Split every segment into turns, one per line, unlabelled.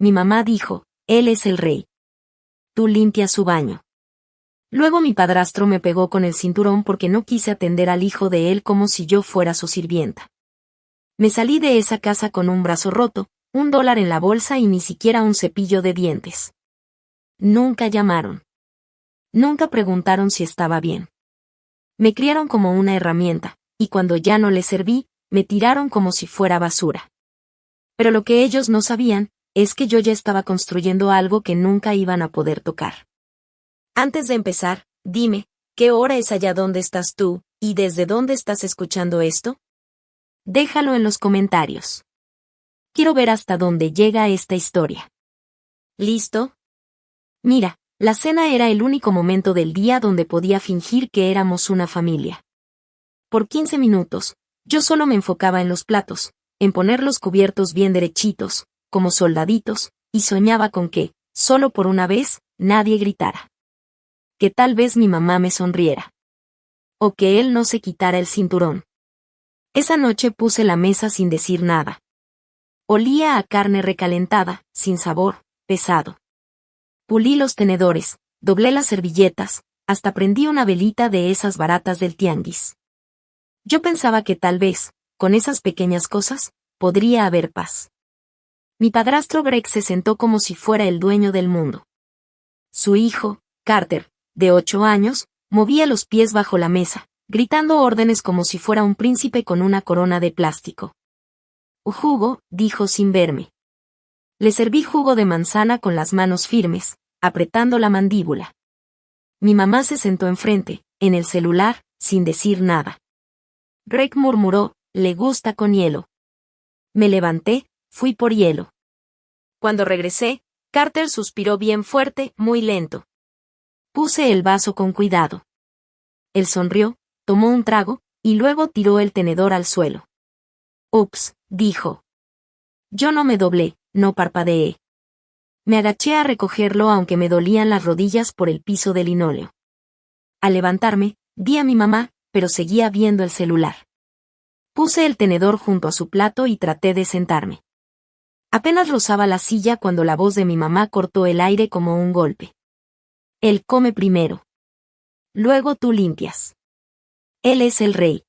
Mi mamá dijo, él es el rey. Tú limpias su baño. Luego mi padrastro me pegó con el cinturón porque no quise atender al hijo de él como si yo fuera su sirvienta. Me salí de esa casa con un brazo roto, $1 en la bolsa y ni siquiera un cepillo de dientes. Nunca llamaron. Nunca preguntaron si estaba bien. Me criaron como una herramienta, y cuando ya no les serví, me tiraron como si fuera basura. Pero lo que ellos no sabían, es que yo ya estaba construyendo algo que nunca iban a poder tocar. Antes de empezar, dime, ¿qué hora es allá donde estás tú, y desde dónde estás escuchando esto? Déjalo en los comentarios. Quiero ver hasta dónde llega esta historia. ¿Listo? Mira, la cena era el único momento del día donde podía fingir que éramos una familia. Por 15 minutos, yo solo me enfocaba en los platos, en poner los cubiertos bien derechitos, como soldaditos, y soñaba con que, solo por una vez, nadie gritara. Que tal vez mi mamá me sonriera. O que él no se quitara el cinturón. Esa noche puse la mesa sin decir nada. Olía a carne recalentada, sin sabor, pesado. Pulí los tenedores, doblé las servilletas, hasta prendí una velita de esas baratas del tianguis. Yo pensaba que tal vez, con esas pequeñas cosas, podría haber paz. Mi padrastro Greg se sentó como si fuera el dueño del mundo. Su hijo, Carter, de 8 años, movía los pies bajo la mesa, gritando órdenes como si fuera un príncipe con una corona de plástico. Jugo, dijo sin verme. Le serví jugo de manzana con las manos firmes, apretando la mandíbula. Mi mamá se sentó enfrente, en el celular, sin decir nada. Greg murmuró, le gusta con hielo. Me levanté, fui por hielo. Cuando regresé, Carter suspiró bien fuerte, muy lento. Puse el vaso con cuidado. Él sonrió, tomó un trago, y luego tiró el tenedor al suelo. Ups, dijo. Yo no me doblé, no parpadeé. Me agaché a recogerlo aunque me dolían las rodillas por el piso de linóleo. Al levantarme, vi a mi mamá, pero seguía viendo el celular. Puse el tenedor junto a su plato y traté de sentarme. Apenas rozaba la silla cuando la voz de mi mamá cortó el aire como un golpe. Él come primero. Luego tú limpias. Él es el rey.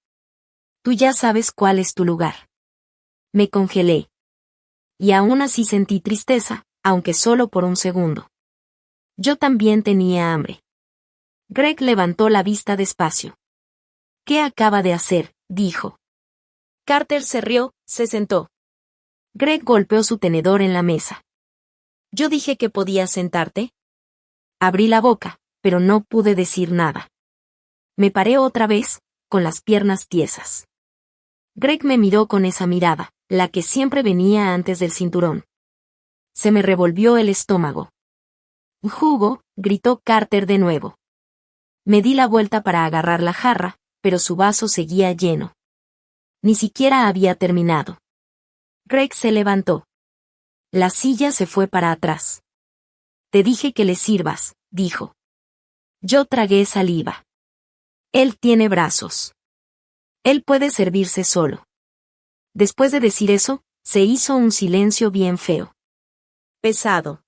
Tú ya sabes cuál es tu lugar. Me congelé. Y aún así sentí tristeza, aunque solo por un segundo. Yo también tenía hambre. Greg levantó la vista despacio. ¿Qué acaba de hacer?, dijo. Carter se rió, se sentó. Greg golpeó su tenedor en la mesa. ¿Yo dije que podías sentarte? Abrí la boca, pero no pude decir nada. Me paré otra vez, con las piernas tiesas. Greg me miró con esa mirada, la que siempre venía antes del cinturón. Se me revolvió el estómago. Jugo, gritó Carter de nuevo. Me di la vuelta para agarrar la jarra, pero su vaso seguía lleno. Ni siquiera había terminado. Greg se levantó. La silla se fue para atrás. Te dije que le sirvas, dijo. Yo tragué saliva. Él tiene brazos. Él puede servirse solo. Después de decir eso, se hizo un silencio bien feo. Pesado.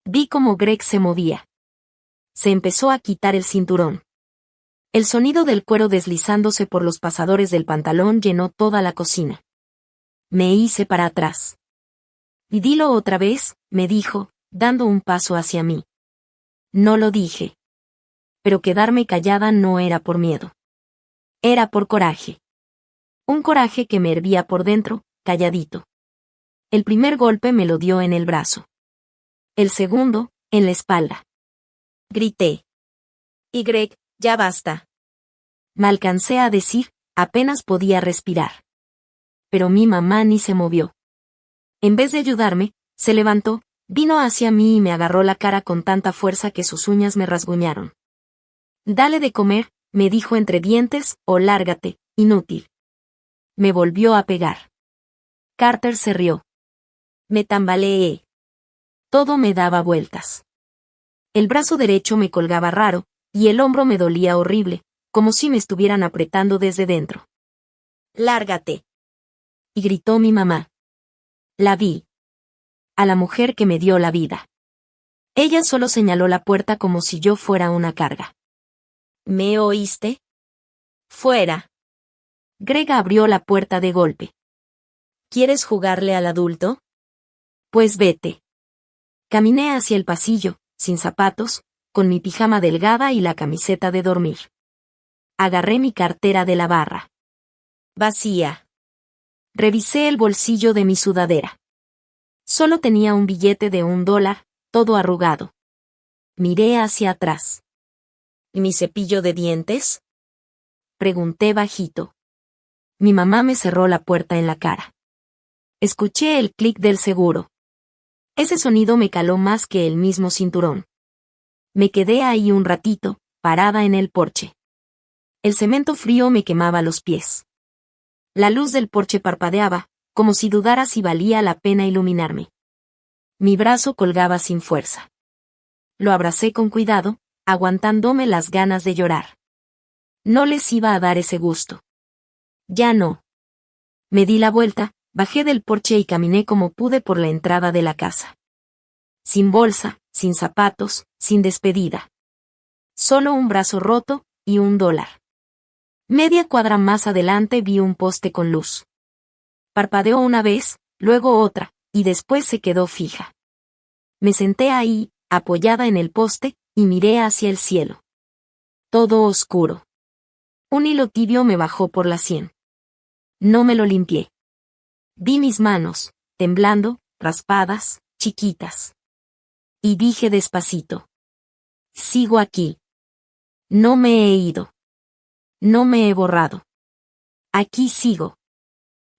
Vi cómo Greg se movía. Se empezó a quitar el cinturón. El sonido del cuero deslizándose por los pasadores del pantalón llenó toda la cocina. Me hice para atrás. Y dilo otra vez, me dijo, dando un paso hacia mí. No lo dije. Pero quedarme callada no era por miedo. Era por coraje. Un coraje que me hervía por dentro, calladito. El primer golpe me lo dio en el brazo. El segundo, en la espalda. Grité. Y Greg, ya basta. Me alcancé a decir, apenas podía respirar. Pero mi mamá ni se movió. En vez de ayudarme, se levantó, vino hacia mí y me agarró la cara con tanta fuerza que sus uñas me rasguñaron. Dale de comer, me dijo entre dientes, o lárgate, inútil. Me volvió a pegar. Carter se rió. Me tambaleé. Todo me daba vueltas. El brazo derecho me colgaba raro, y el hombro me dolía horrible, como si me estuvieran apretando desde dentro. Lárgate. Y gritó mi mamá. La vi. a la mujer que me dio la vida. Ella solo señaló la puerta como si yo fuera una carga. ¿Me oíste? Fuera. Greg abrió la puerta de golpe. ¿Quieres jugarle al adulto? Pues vete. Caminé hacia el pasillo, sin zapatos, con mi pijama delgada y la camiseta de dormir. Agarré mi cartera de la barra. Vacía. Revisé el bolsillo de mi sudadera. Solo tenía un billete de $1, todo arrugado. Miré hacia atrás. ¿Y mi cepillo de dientes? Pregunté bajito. Mi mamá me cerró la puerta en la cara. Escuché el clic del seguro. Ese sonido me caló más que el mismo cinturón. Me quedé ahí un ratito, parada en el porche. El cemento frío me quemaba los pies. La luz del porche parpadeaba, como si dudara si valía la pena iluminarme. Mi brazo colgaba sin fuerza. Lo abracé con cuidado, aguantándome las ganas de llorar. No les iba a dar ese gusto. Ya no. Me di la vuelta, bajé del porche y caminé como pude por la entrada de la casa. Sin bolsa, sin zapatos, sin despedida. Solo un brazo roto y $1. Media cuadra más adelante vi un poste con luz. Parpadeó una vez, luego otra, y después se quedó fija. Me senté ahí, apoyada en el poste, y miré hacia el cielo. Todo oscuro. Un hilo tibio me bajó por la sien. No me lo limpié. Vi mis manos, temblando, raspadas, chiquitas. Y dije despacito. Sigo aquí. No me he ido. No me he borrado. Aquí sigo.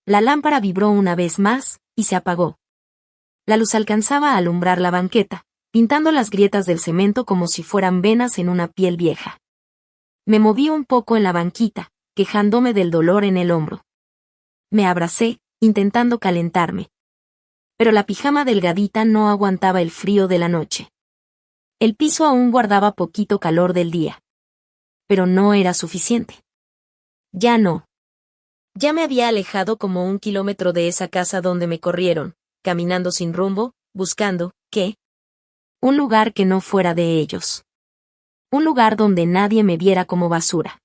La lámpara vibró una vez más, y se apagó. La luz alcanzaba a alumbrar la banqueta, pintando las grietas del cemento como si fueran venas en una piel vieja. Me moví un poco en la banquita, quejándome del dolor en el hombro. Me abracé, intentando calentarme. Pero la pijama delgadita no aguantaba el frío de la noche. El piso aún guardaba poquito calor del día. Pero no era suficiente. Ya no. Ya me había alejado como 1 kilómetro de esa casa donde me corrieron, caminando sin rumbo, buscando, ¿qué? Un lugar que no fuera de ellos. Un lugar donde nadie me viera como basura.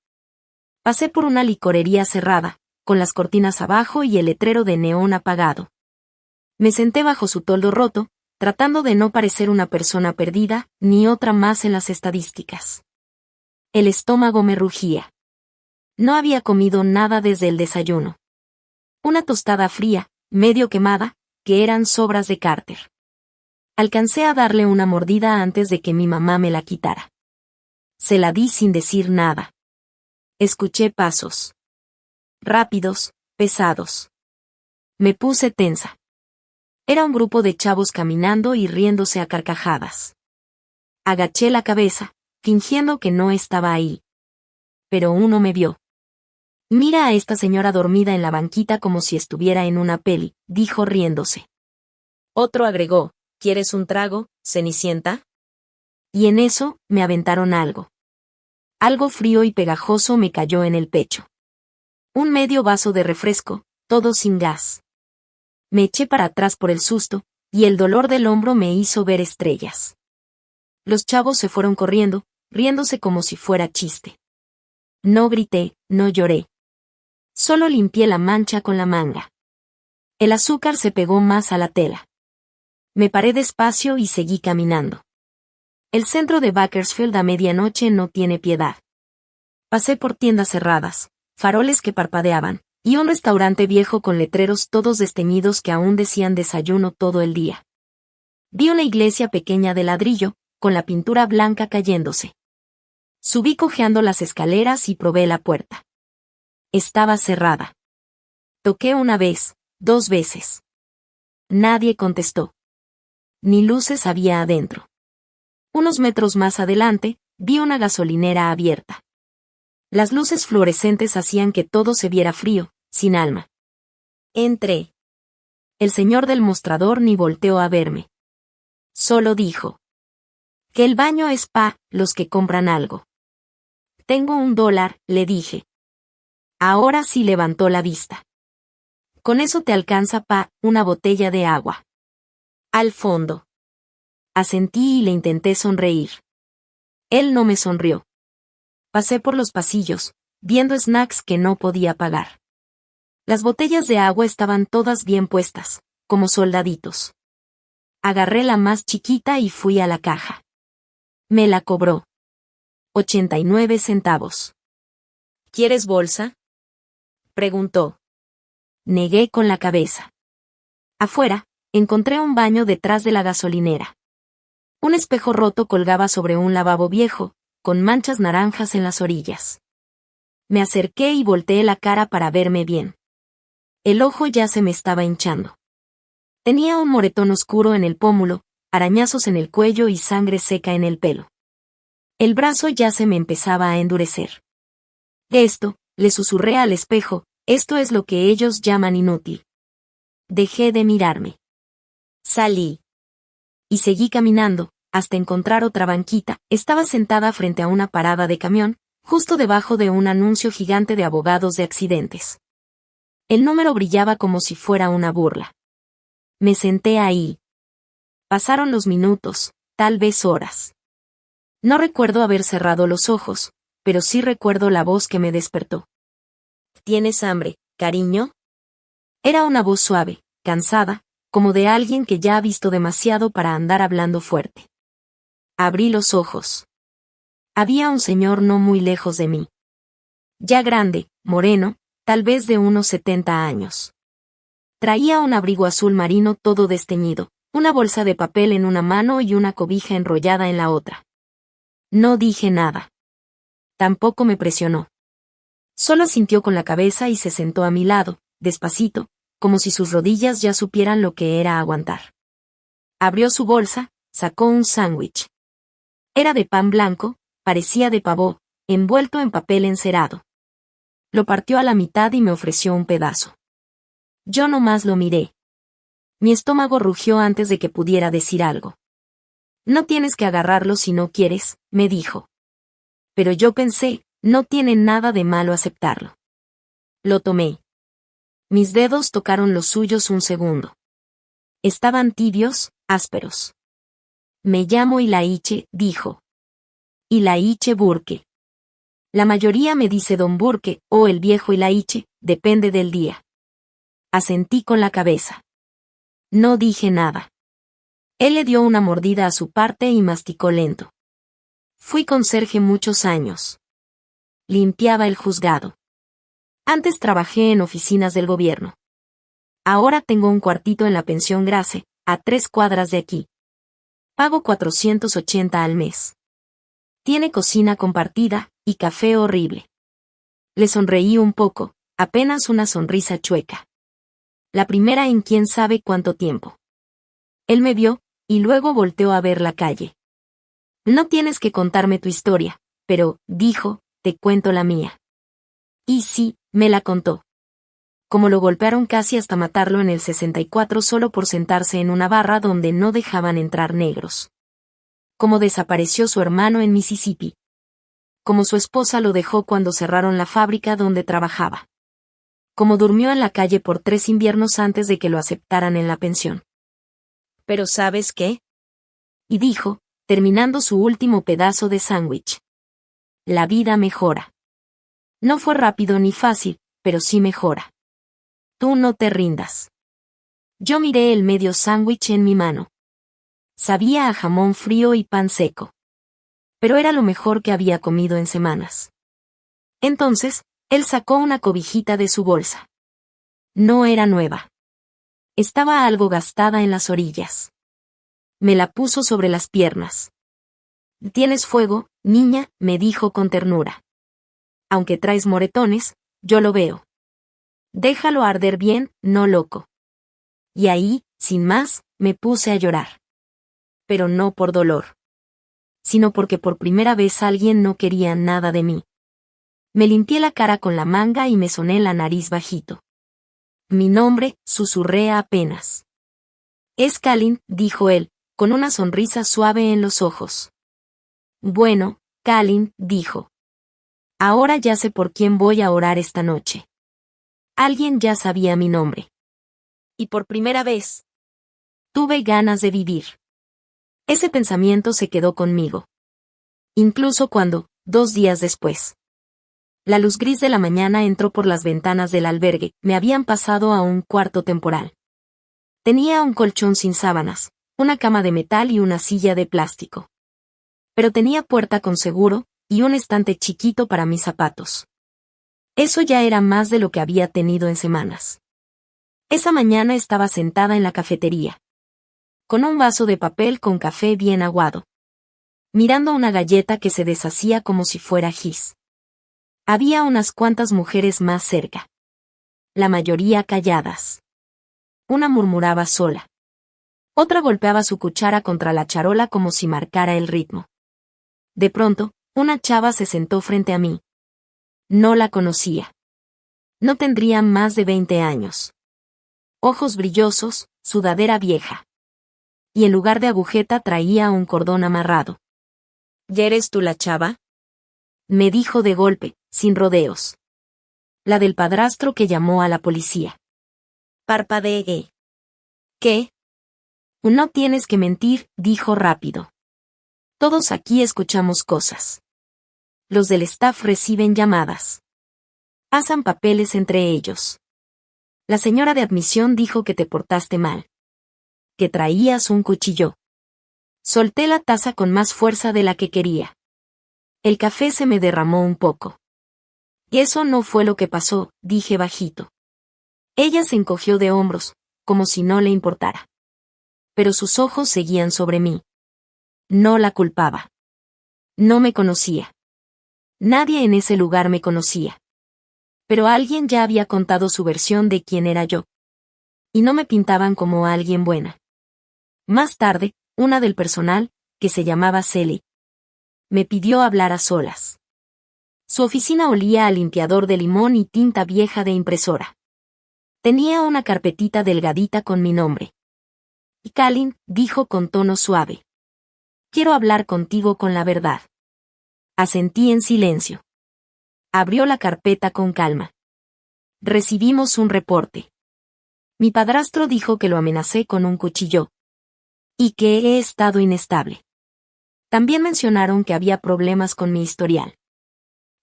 Pasé por una licorería cerrada, con las cortinas abajo y el letrero de neón apagado. Me senté bajo su toldo roto, tratando de no parecer una persona perdida, ni otra más en las estadísticas. El estómago me rugía. No había comido nada desde el desayuno. Una tostada fría, medio quemada, que eran sobras de Carter. Alcancé a darle una mordida antes de que mi mamá me la quitara. Se la di sin decir nada. Escuché pasos. Rápidos, pesados. Me puse tensa. Era un grupo de chavos caminando y riéndose a carcajadas. Agaché la cabeza, fingiendo que no estaba ahí. Pero uno me vio. Mira a esta señora dormida en la banquita como si estuviera en una peli, dijo riéndose. Otro agregó, ¿quieres un trago, Cenicienta? Y en eso, me aventaron algo. Algo frío y pegajoso me cayó en el pecho. Un medio vaso de refresco, todo sin gas. Me eché para atrás por el susto, y el dolor del hombro me hizo ver estrellas. Los chavos se fueron corriendo, riéndose como si fuera chiste. No grité, no lloré. Solo limpié la mancha con la manga. El azúcar se pegó más a la tela. Me paré despacio y seguí caminando. El centro de Bakersfield a medianoche no tiene piedad. Pasé por tiendas cerradas, faroles que parpadeaban, y un restaurante viejo con letreros todos desteñidos que aún decían desayuno todo el día. Vi una iglesia pequeña de ladrillo, con la pintura blanca cayéndose. Subí cojeando las escaleras y probé la puerta. Estaba cerrada. Toqué una vez, 2 veces. Nadie contestó. Ni luces había adentro. Unos metros más adelante, vi una gasolinera abierta. Las luces fluorescentes hacían que todo se viera frío, sin alma. Entré. El señor del mostrador ni volteó a verme. Solo dijo. Que el baño es pa' los que compran algo. Tengo $1, le dije. Ahora sí levantó la vista. Con eso te alcanza pa' una botella de agua. Al fondo. Asentí y le intenté sonreír. Él no me sonrió. Pasé por los pasillos, viendo snacks que no podía pagar. Las botellas de agua estaban todas bien puestas, como soldaditos. Agarré la más chiquita y fui a la caja. Me la cobró. 89 centavos. ¿Quieres bolsa?, preguntó. Negué con la cabeza. Afuera, encontré un baño detrás de la gasolinera. Un espejo roto colgaba sobre un lavabo viejo, con manchas naranjas en las orillas. Me acerqué y volteé la cara para verme bien. El ojo ya se me estaba hinchando. Tenía un moretón oscuro en el pómulo, arañazos en el cuello y sangre seca en el pelo. El brazo ya se me empezaba a endurecer. Esto, le susurré al espejo, esto es lo que ellos llaman inútil. Dejé de mirarme. Salí. Y seguí caminando, hasta encontrar otra banquita. Estaba sentada frente a una parada de camión, justo debajo de un anuncio gigante de abogados de accidentes. El número brillaba como si fuera una burla. Me senté ahí. Pasaron los minutos, tal vez horas. No recuerdo haber cerrado los ojos, pero sí recuerdo la voz que me despertó. ¿Tienes hambre, cariño? Era una voz suave, cansada, como de alguien que ya ha visto demasiado para andar hablando fuerte. Abrí los ojos. Había un señor no muy lejos de mí. Ya grande, moreno, tal vez de unos 70 años. Traía un abrigo azul marino todo desteñido, una bolsa de papel en una mano y una cobija enrollada en la otra. No dije nada. Tampoco me presionó. Solo asintió con la cabeza y se sentó a mi lado, despacito, como si sus rodillas ya supieran lo que era aguantar. Abrió su bolsa, sacó un sándwich. Era de pan blanco, parecía de pavó, envuelto en papel encerado. Lo partió a la mitad y me ofreció un pedazo. Yo nomás lo miré. Mi estómago rugió antes de que pudiera decir algo. No tienes que agarrarlo si no quieres, me dijo. Pero yo pensé, no tiene nada de malo aceptarlo. Lo tomé. Mis dedos tocaron los suyos un segundo. Estaban tibios, ásperos. Me llamo Ilaiche, dijo. Ilaiche Burke. La mayoría me dice Don Burke, o el viejo Ilaiche, depende del día. Asentí con la cabeza. No dije nada. Él le dio una mordida a su parte y masticó lento. Fui conserje muchos años. Limpiaba el juzgado. Antes trabajé en oficinas del gobierno. Ahora tengo un cuartito en la pensión Grace, a 3 cuadras de aquí. Pago 480 al mes. Tiene cocina compartida, y café horrible. Le sonreí un poco, apenas una sonrisa chueca. La primera en quién sabe cuánto tiempo. Él me vio, y luego volteó a ver la calle. No tienes que contarme tu historia, pero, dijo, te cuento la mía. Y sí, me la contó. Como lo golpearon casi hasta matarlo en el 64 solo por sentarse en una barra donde no dejaban entrar negros. Cómo desapareció su hermano en Mississippi. Cómo su esposa lo dejó cuando cerraron la fábrica donde trabajaba. Cómo durmió en la calle por 3 inviernos antes de que lo aceptaran en la pensión. ¿Pero sabes qué? Y dijo, terminando su último pedazo de sándwich. La vida mejora. No fue rápido ni fácil, pero sí mejora. Tú no te rindas. Yo miré el medio sándwich en mi mano. Sabía a jamón frío y pan seco. Pero era lo mejor que había comido en semanas. Entonces, él sacó una cobijita de su bolsa. No era nueva. Estaba algo gastada en las orillas. Me la puso sobre las piernas. «¿Tienes fuego, niña?», me dijo con ternura. «Aunque traes moretones, yo lo veo. Déjalo arder bien, no loco». Y ahí, sin más, me puse a llorar. Pero no por dolor. Sino porque por primera vez alguien no quería nada de mí. Me limpié la cara con la manga y me soné la nariz bajito. Mi nombre, susurré apenas. «Es Kalin», dijo él, con una sonrisa suave en los ojos. «Bueno, Kalin», dijo. «Ahora ya sé por quién voy a orar esta noche». Alguien ya sabía mi nombre. Y por primera vez, Tuve ganas de vivir. Ese pensamiento se quedó conmigo. Incluso cuando, 2 días después, la luz gris de la mañana entró por las ventanas del albergue, me habían pasado a un cuarto temporal. Tenía un colchón sin sábanas, una cama de metal y una silla de plástico. Pero tenía puerta con seguro, y un estante chiquito para mis zapatos. Eso ya era más de lo que había tenido en semanas. Esa mañana estaba sentada en la cafetería, con un vaso de papel con café bien aguado, mirando una galleta que se deshacía como si fuera gis. Había unas cuantas mujeres más cerca. La mayoría calladas. Una murmuraba sola. Otra golpeaba su cuchara contra la charola como si marcara el ritmo. De pronto, una chava se sentó frente a mí. No la conocía. No tendría más de 20 años. Ojos brillosos, sudadera vieja. Y en lugar de agujeta traía un cordón amarrado. ¿Ya eres tú la chava?, me dijo de golpe, sin rodeos. La del padrastro que llamó a la policía. Parpadeé. ¿Qué? No tienes que mentir, dijo rápido. Todos aquí escuchamos cosas. Los del staff reciben llamadas. Pasan papeles entre ellos. La señora de admisión dijo que te portaste mal. Que traías un cuchillo. Solté la taza con más fuerza de la que quería. El café se me derramó un poco. Y eso no fue lo que pasó, dije bajito. Ella se encogió de hombros, como si no le importara. Pero sus ojos seguían sobre mí. No la culpaba. No me conocía. Nadie en ese lugar me conocía. Pero alguien ya había contado su versión de quién era yo. Y no me pintaban como alguien buena. Más tarde, una del personal, que se llamaba Sally, me pidió hablar a solas. Su oficina olía a limpiador de limón y tinta vieja de impresora. Tenía una carpetita delgadita con mi nombre. Y Kalin, dijo con tono suave. Quiero hablar contigo con la verdad. Asentí en silencio. Abrió la carpeta con calma. Recibimos un reporte. Mi padrastro dijo que lo amenacé con un cuchillo. Y que he estado inestable. También mencionaron que había problemas con mi historial.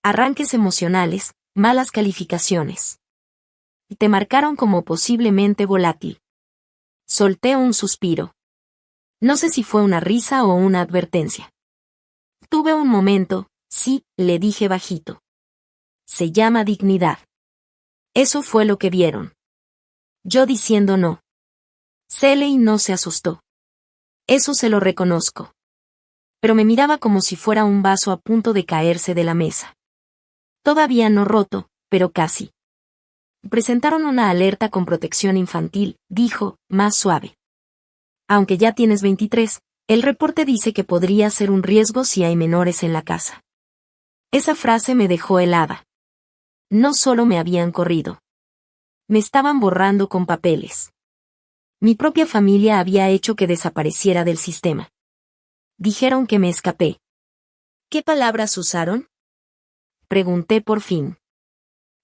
Arranques emocionales, malas calificaciones. Y te marcaron como posiblemente volátil. Solté un suspiro. No sé si fue una risa o una advertencia. Tuve un momento, sí, le dije bajito. Se llama dignidad. Eso fue lo que vieron. Yo diciendo no. Seley no se asustó. Eso se lo reconozco. Pero me miraba como si fuera un vaso a punto de caerse de la mesa. Todavía no roto, pero casi. Presentaron una alerta con protección infantil, dijo, más suave. Aunque ya tienes 23, el reporte dice que podría ser un riesgo si hay menores en la casa. Esa frase me dejó helada. No solo me habían corrido. Me estaban borrando con papeles. Mi propia familia había hecho que desapareciera del sistema. Dijeron que me escapé. ¿Qué palabras usaron?, pregunté por fin.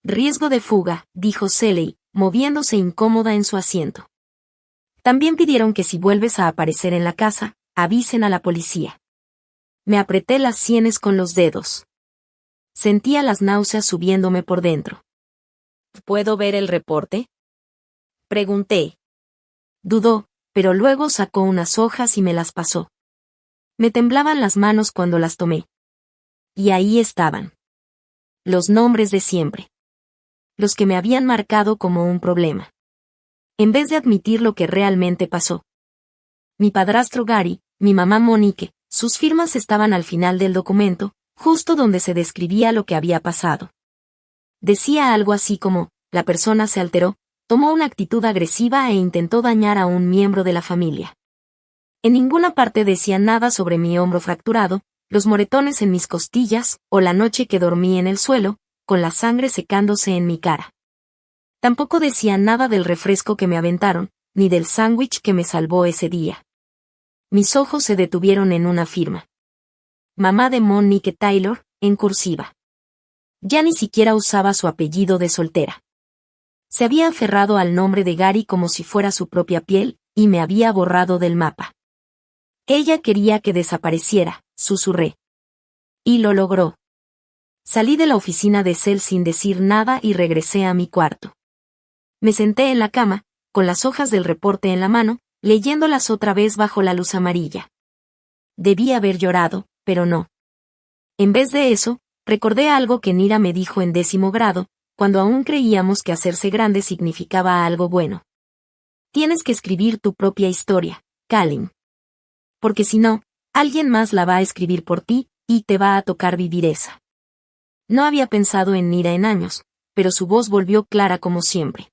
Riesgo de fuga, dijo Seley, moviéndose incómoda en su asiento. También pidieron que si vuelves a aparecer en la casa, avisen a la policía. Me apreté las sienes con los dedos. Sentía las náuseas subiéndome por dentro. ¿Puedo ver el reporte?, pregunté. Dudó, pero luego sacó unas hojas y me las pasó. Me temblaban las manos cuando las tomé. Y ahí estaban. Los nombres de siempre. Los que me habían marcado como un problema. En vez de admitir lo que realmente pasó. Mi padrastro Gary, mi mamá Monique, sus firmas estaban al final del documento, justo donde se describía lo que había pasado. Decía algo así como, la persona se alteró, tomó una actitud agresiva e intentó dañar a un miembro de la familia. En ninguna parte decía nada sobre mi hombro fracturado, los moretones en mis costillas, o la noche que dormí en el suelo, con la sangre secándose en mi cara. Tampoco decía nada del refresco que me aventaron, ni del sándwich que me salvó ese día. Mis ojos se detuvieron en una firma. Mamá de Monique Taylor, en cursiva. Ya ni siquiera usaba su apellido de soltera. Se había aferrado al nombre de Gary como si fuera su propia piel, y me había borrado del mapa. Ella quería que desapareciera, susurré. Y lo logró. Salí de la oficina de Cell sin decir nada y regresé a mi cuarto. Me senté en la cama, con las hojas del reporte en la mano, leyéndolas otra vez bajo la luz amarilla. Debí haber llorado, pero no. En vez de eso, recordé algo que Nira me dijo en 10º grado, cuando aún creíamos que hacerse grande significaba algo bueno. Tienes que escribir tu propia historia, Kalin. Porque si no, alguien más la va a escribir por ti, y te va a tocar vivir esa. No había pensado en Nira en años, pero su voz volvió clara como siempre.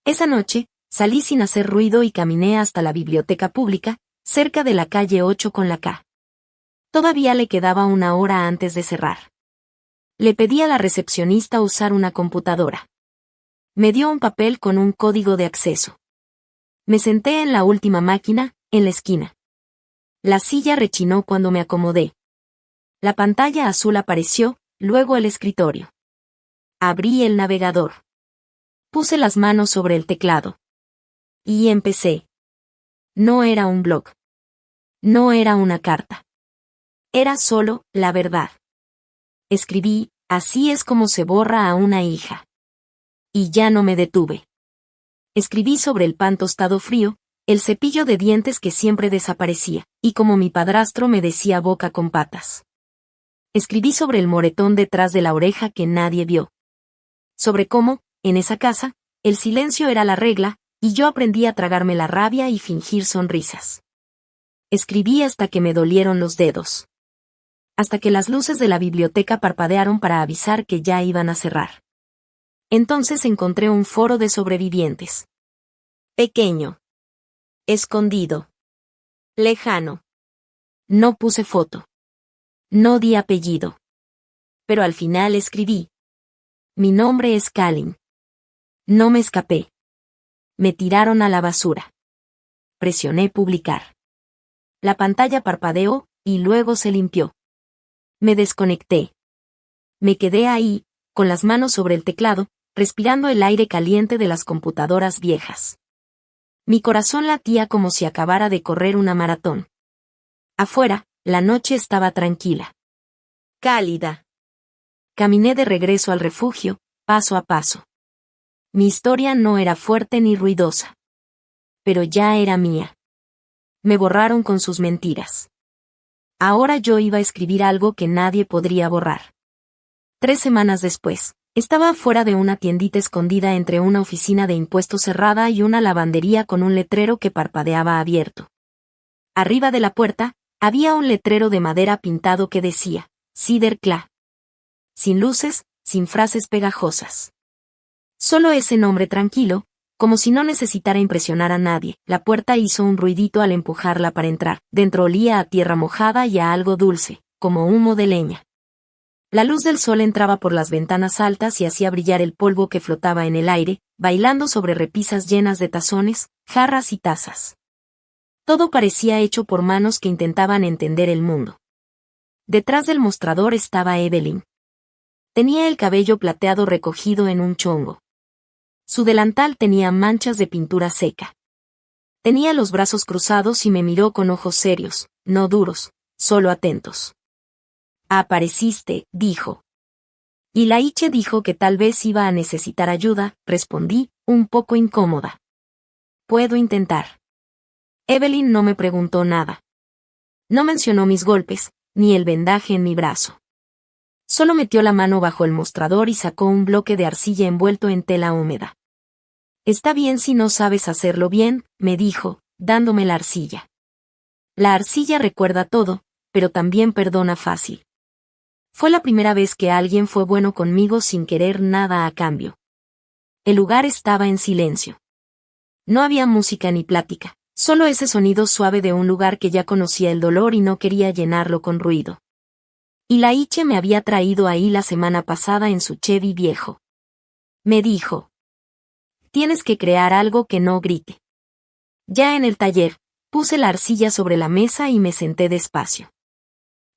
Esa noche, salí sin hacer ruido y caminé hasta la biblioteca pública, cerca de la calle 8 con la K. Todavía le quedaba 1 hora antes de cerrar. Le pedí a la recepcionista usar una computadora. Me dio un papel con un código de acceso. Me senté en la última máquina, en la esquina. La silla rechinó cuando me acomodé. La pantalla azul apareció, luego el escritorio. Abrí el navegador. Puse las manos sobre el teclado. Y empecé. No era un blog. No era una carta. Era solo la verdad. Escribí, así es como se borra a una hija. Y ya no me detuve. Escribí sobre el pan tostado frío, el cepillo de dientes que siempre desaparecía, y como mi padrastro me decía boca con patas. Escribí sobre el moretón detrás de la oreja que nadie vio. Sobre cómo, en esa casa, el silencio era la regla, y yo aprendí a tragarme la rabia y fingir sonrisas. Escribí hasta que me dolieron los dedos. Hasta que las luces de la biblioteca parpadearon para avisar que ya iban a cerrar. Entonces encontré un foro de sobrevivientes. Pequeño. Escondido. Lejano. No puse foto. No di apellido. Pero al final escribí. Mi nombre es Kalin. No me escapé. Me tiraron a la basura. Presioné publicar. La pantalla parpadeó, y luego se limpió. Me desconecté. Me quedé ahí, con las manos sobre el teclado, respirando el aire caliente de las computadoras viejas. Mi corazón latía como si acabara de correr una maratón. Afuera, la noche estaba tranquila. Cálida. Caminé de regreso al refugio, paso a paso. Mi historia no era fuerte ni ruidosa. Pero ya era mía. Me borraron con sus mentiras. Ahora yo iba a escribir algo que nadie podría borrar. 3 semanas después, estaba afuera de una tiendita escondida entre una oficina de impuestos cerrada y una lavandería con un letrero que parpadeaba abierto. Arriba de la puerta, había un letrero de madera pintado que decía, Cider Cla. Sin luces, sin frases pegajosas. Solo ese nombre tranquilo, como si no necesitara impresionar a nadie. La puerta hizo un ruidito al empujarla para entrar. Dentro olía a tierra mojada y a algo dulce, como humo de leña. La luz del sol entraba por las ventanas altas y hacía brillar el polvo que flotaba en el aire, bailando sobre repisas llenas de tazones, jarras y tazas. Todo parecía hecho por manos que intentaban entender el mundo. Detrás del mostrador estaba Evelyn. Tenía el cabello plateado recogido en un chongo. Su delantal tenía manchas de pintura seca. Tenía los brazos cruzados y me miró con ojos serios, no duros, solo atentos. Apareciste, dijo. Y Laiche dijo que tal vez iba a necesitar ayuda, respondí, un poco incómoda. Puedo intentar. Evelyn no me preguntó nada. No mencionó mis golpes, ni el vendaje en mi brazo. Solo metió la mano bajo el mostrador y sacó un bloque de arcilla envuelto en tela húmeda. Está bien si no sabes hacerlo bien, me dijo, dándome la arcilla. La arcilla recuerda todo, pero también perdona fácil. Fue la primera vez que alguien fue bueno conmigo sin querer nada a cambio. El lugar estaba en silencio. No había música ni plática, solo ese sonido suave de un lugar que ya conocía el dolor y no quería llenarlo con ruido. Y Laiche me había traído ahí la semana pasada en su Chevy viejo. Me dijo. Tienes que crear algo que no grite. Ya en el taller, puse la arcilla sobre la mesa y me senté despacio.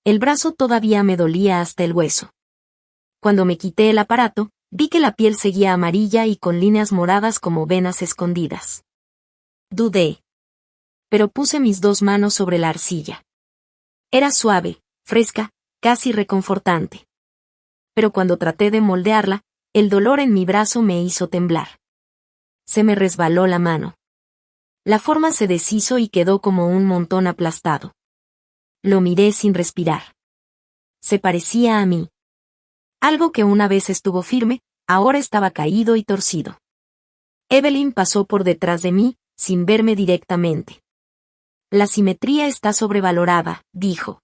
El brazo todavía me dolía hasta el hueso. Cuando me quité el aparato, vi que la piel seguía amarilla y con líneas moradas como venas escondidas. Dudé. pero puse mis 2 manos sobre la arcilla. Era suave, fresca, casi reconfortante. Pero cuando traté de moldearla, el dolor en mi brazo me hizo temblar. Se me resbaló la mano. La forma se deshizo y quedó como un montón aplastado. Lo miré sin respirar. Se parecía a mí. Algo que una vez estuvo firme, ahora estaba caído y torcido. Evelyn pasó por detrás de mí, sin verme directamente. La simetría está sobrevalorada, dijo.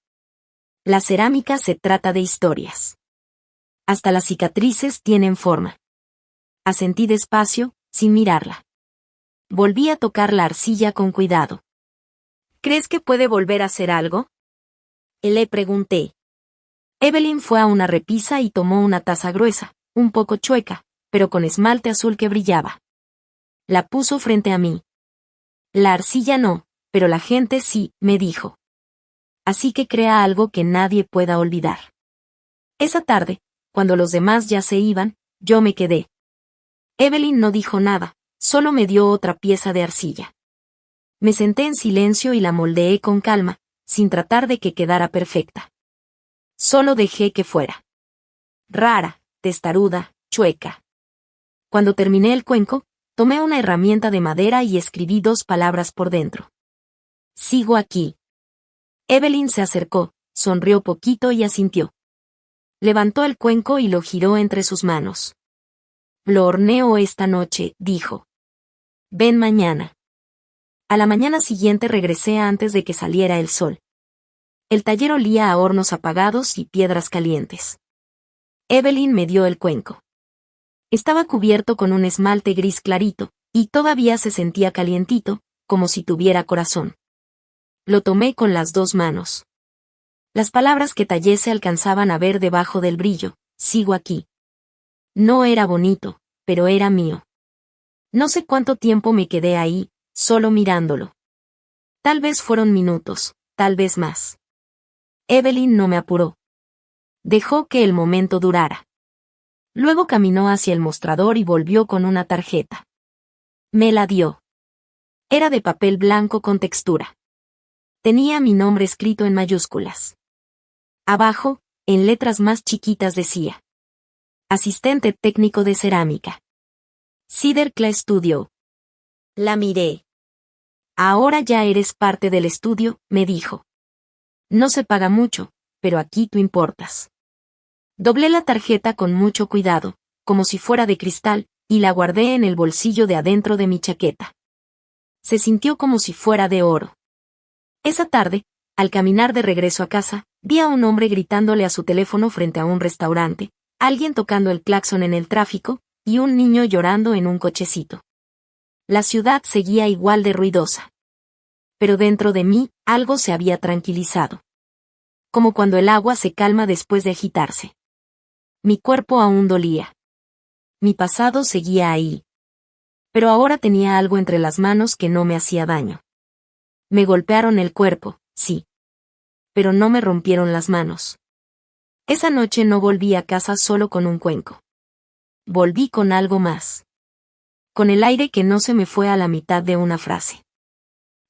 La cerámica se trata de historias. Hasta las cicatrices tienen forma. Asentí despacio, sin mirarla. Volví a tocar la arcilla con cuidado. ¿Crees que puede volver a hacer algo? Le pregunté. Evelyn fue a una repisa y tomó una taza gruesa, un poco chueca, pero con esmalte azul que brillaba. La puso frente a mí. La arcilla no, pero la gente sí, me dijo. Así que crea algo que nadie pueda olvidar. Esa tarde, cuando los demás ya se iban, yo me quedé. Evelyn no dijo nada, solo me dio otra pieza de arcilla. Me senté en silencio y la moldeé con calma, sin tratar de que quedara perfecta. Solo dejé que fuera. Rara, testaruda, chueca. Cuando terminé el cuenco, tomé una herramienta de madera y escribí 2 palabras por dentro. Sigo aquí. Evelyn se acercó, sonrió poquito y asintió. Levantó el cuenco y lo giró entre sus manos. Lo horneo esta noche, dijo. Ven mañana. A la mañana siguiente regresé antes de que saliera el sol. El taller olía a hornos apagados y piedras calientes. Evelyn me dio el cuenco. Estaba cubierto con un esmalte gris clarito, y todavía se sentía calientito, como si tuviera corazón. Lo tomé con las 2 manos. Las palabras que tallé se alcanzaban a ver debajo del brillo. Sigo aquí. No era bonito, pero era mío. No sé cuánto tiempo me quedé ahí, solo mirándolo. Tal vez fueron minutos, tal vez más. Evelyn no me apuró. Dejó que el momento durara. Luego caminó hacia el mostrador y volvió con una tarjeta. Me la dio. Era de papel blanco con textura. Tenía mi nombre escrito en mayúsculas. Abajo, en letras más chiquitas decía: Asistente técnico de cerámica. Cider Clay Studio. La miré. Ahora ya eres parte del estudio, me dijo. No se paga mucho, pero aquí tú importas. Doblé la tarjeta con mucho cuidado, como si fuera de cristal, y la guardé en el bolsillo de adentro de mi chaqueta. Se sintió como si fuera de oro. Esa tarde, al caminar de regreso a casa, vi a un hombre gritándole a su teléfono frente a un restaurante, alguien tocando el claxon en el tráfico, y un niño llorando en un cochecito. La ciudad seguía igual de ruidosa. Pero dentro de mí, algo se había tranquilizado. Como cuando el agua se calma después de agitarse. Mi cuerpo aún dolía. Mi pasado seguía ahí. Pero ahora tenía algo entre las manos que no me hacía daño. Me golpearon el cuerpo, sí. Pero no me rompieron las manos. Esa noche no volví a casa solo con un cuenco. Volví con algo más. Con el aire que no se me fue a la mitad de una frase.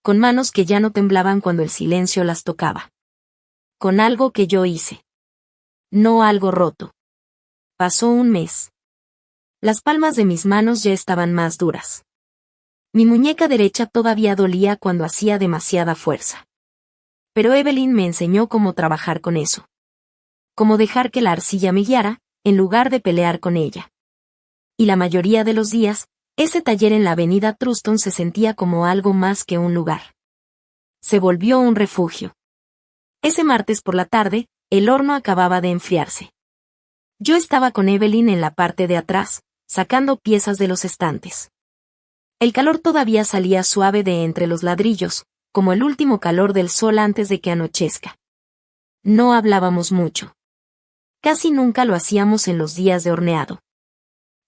Con manos que ya no temblaban cuando el silencio las tocaba. Con algo que yo hice. No algo roto. Pasó un mes. Las palmas de mis manos ya estaban más duras. Mi muñeca derecha todavía dolía cuando hacía demasiada fuerza. Pero Evelyn me enseñó cómo trabajar con eso. Cómo dejar que la arcilla me guiara, en lugar de pelear con ella. Y la mayoría de los días, ese taller en la avenida Truston se sentía como algo más que un lugar. Se volvió un refugio. Ese martes por la tarde, el horno acababa de enfriarse. Yo estaba con Evelyn en la parte de atrás, sacando piezas de los estantes. El calor todavía salía suave de entre los ladrillos, como el último calor del sol antes de que anochezca. No hablábamos mucho. Casi nunca lo hacíamos en los días de horneado.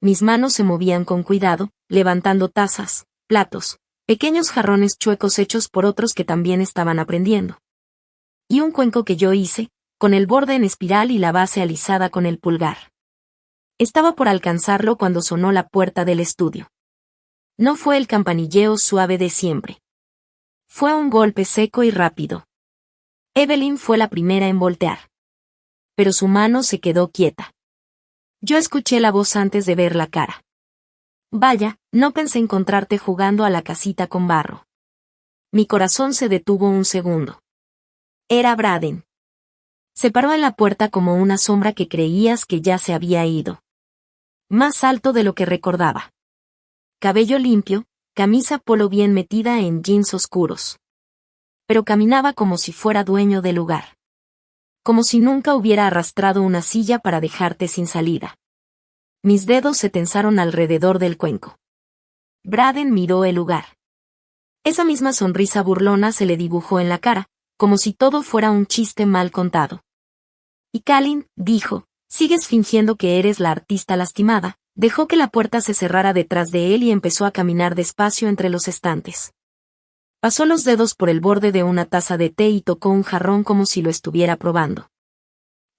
Mis manos se movían con cuidado, levantando tazas, platos, pequeños jarrones chuecos hechos por otros que también estaban aprendiendo. Y un cuenco que yo hice, con el borde en espiral y la base alisada con el pulgar. Estaba por alcanzarlo cuando sonó la puerta del estudio. No fue el campanilleo suave de siempre. Fue un golpe seco y rápido. Evelyn fue la primera en voltear. Pero su mano se quedó quieta. Yo escuché la voz antes de ver la cara. Vaya, no pensé encontrarte jugando a la casita con barro. Mi corazón se detuvo un segundo. Era Braden. Se paró en la puerta como una sombra que creías que ya se había ido. Más alto de lo que recordaba. Cabello limpio, camisa polo bien metida en jeans oscuros. Pero caminaba como si fuera dueño del lugar. Como si nunca hubiera arrastrado una silla para dejarte sin salida. Mis dedos se tensaron alrededor del cuenco. Braden miró el lugar. Esa misma sonrisa burlona se le dibujó en la cara, como si todo fuera un chiste mal contado. Y Kalin, dijo, sigues fingiendo que eres la artista lastimada. Dejó que la puerta se cerrara detrás de él y empezó a caminar despacio entre los estantes. Pasó los dedos por el borde de una taza de té y tocó un jarrón como si lo estuviera probando.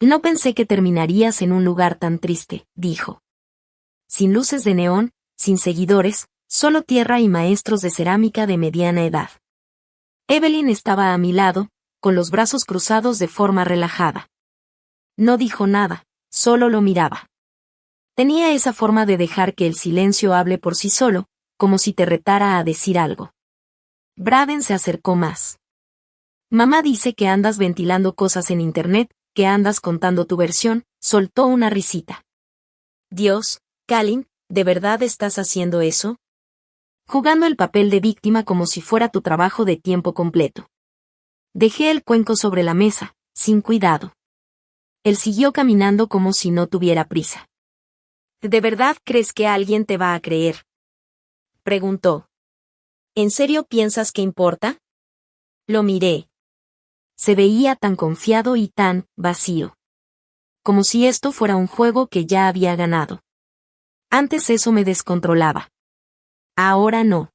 No pensé que terminarías en un lugar tan triste, dijo. Sin luces de neón, sin seguidores, solo tierra y maestros de cerámica de mediana edad. Evelyn estaba a mi lado, con los brazos cruzados de forma relajada. No dijo nada, solo lo miraba. Tenía esa forma de dejar que el silencio hable por sí solo, como si te retara a decir algo. Braden se acercó más. Mamá dice que andas ventilando cosas en internet, que andas contando tu versión, soltó una risita. Dios, Kalin, ¿de verdad estás haciendo eso? Jugando el papel de víctima como si fuera tu trabajo de tiempo completo. Dejé el cuenco sobre la mesa, sin cuidado. Él siguió caminando como si no tuviera prisa. ¿De verdad crees que alguien te va a creer? Preguntó. ¿En serio piensas que importa? Lo miré. Se veía tan confiado y tan vacío. Como si esto fuera un juego que ya había ganado. Antes eso me descontrolaba. Ahora no.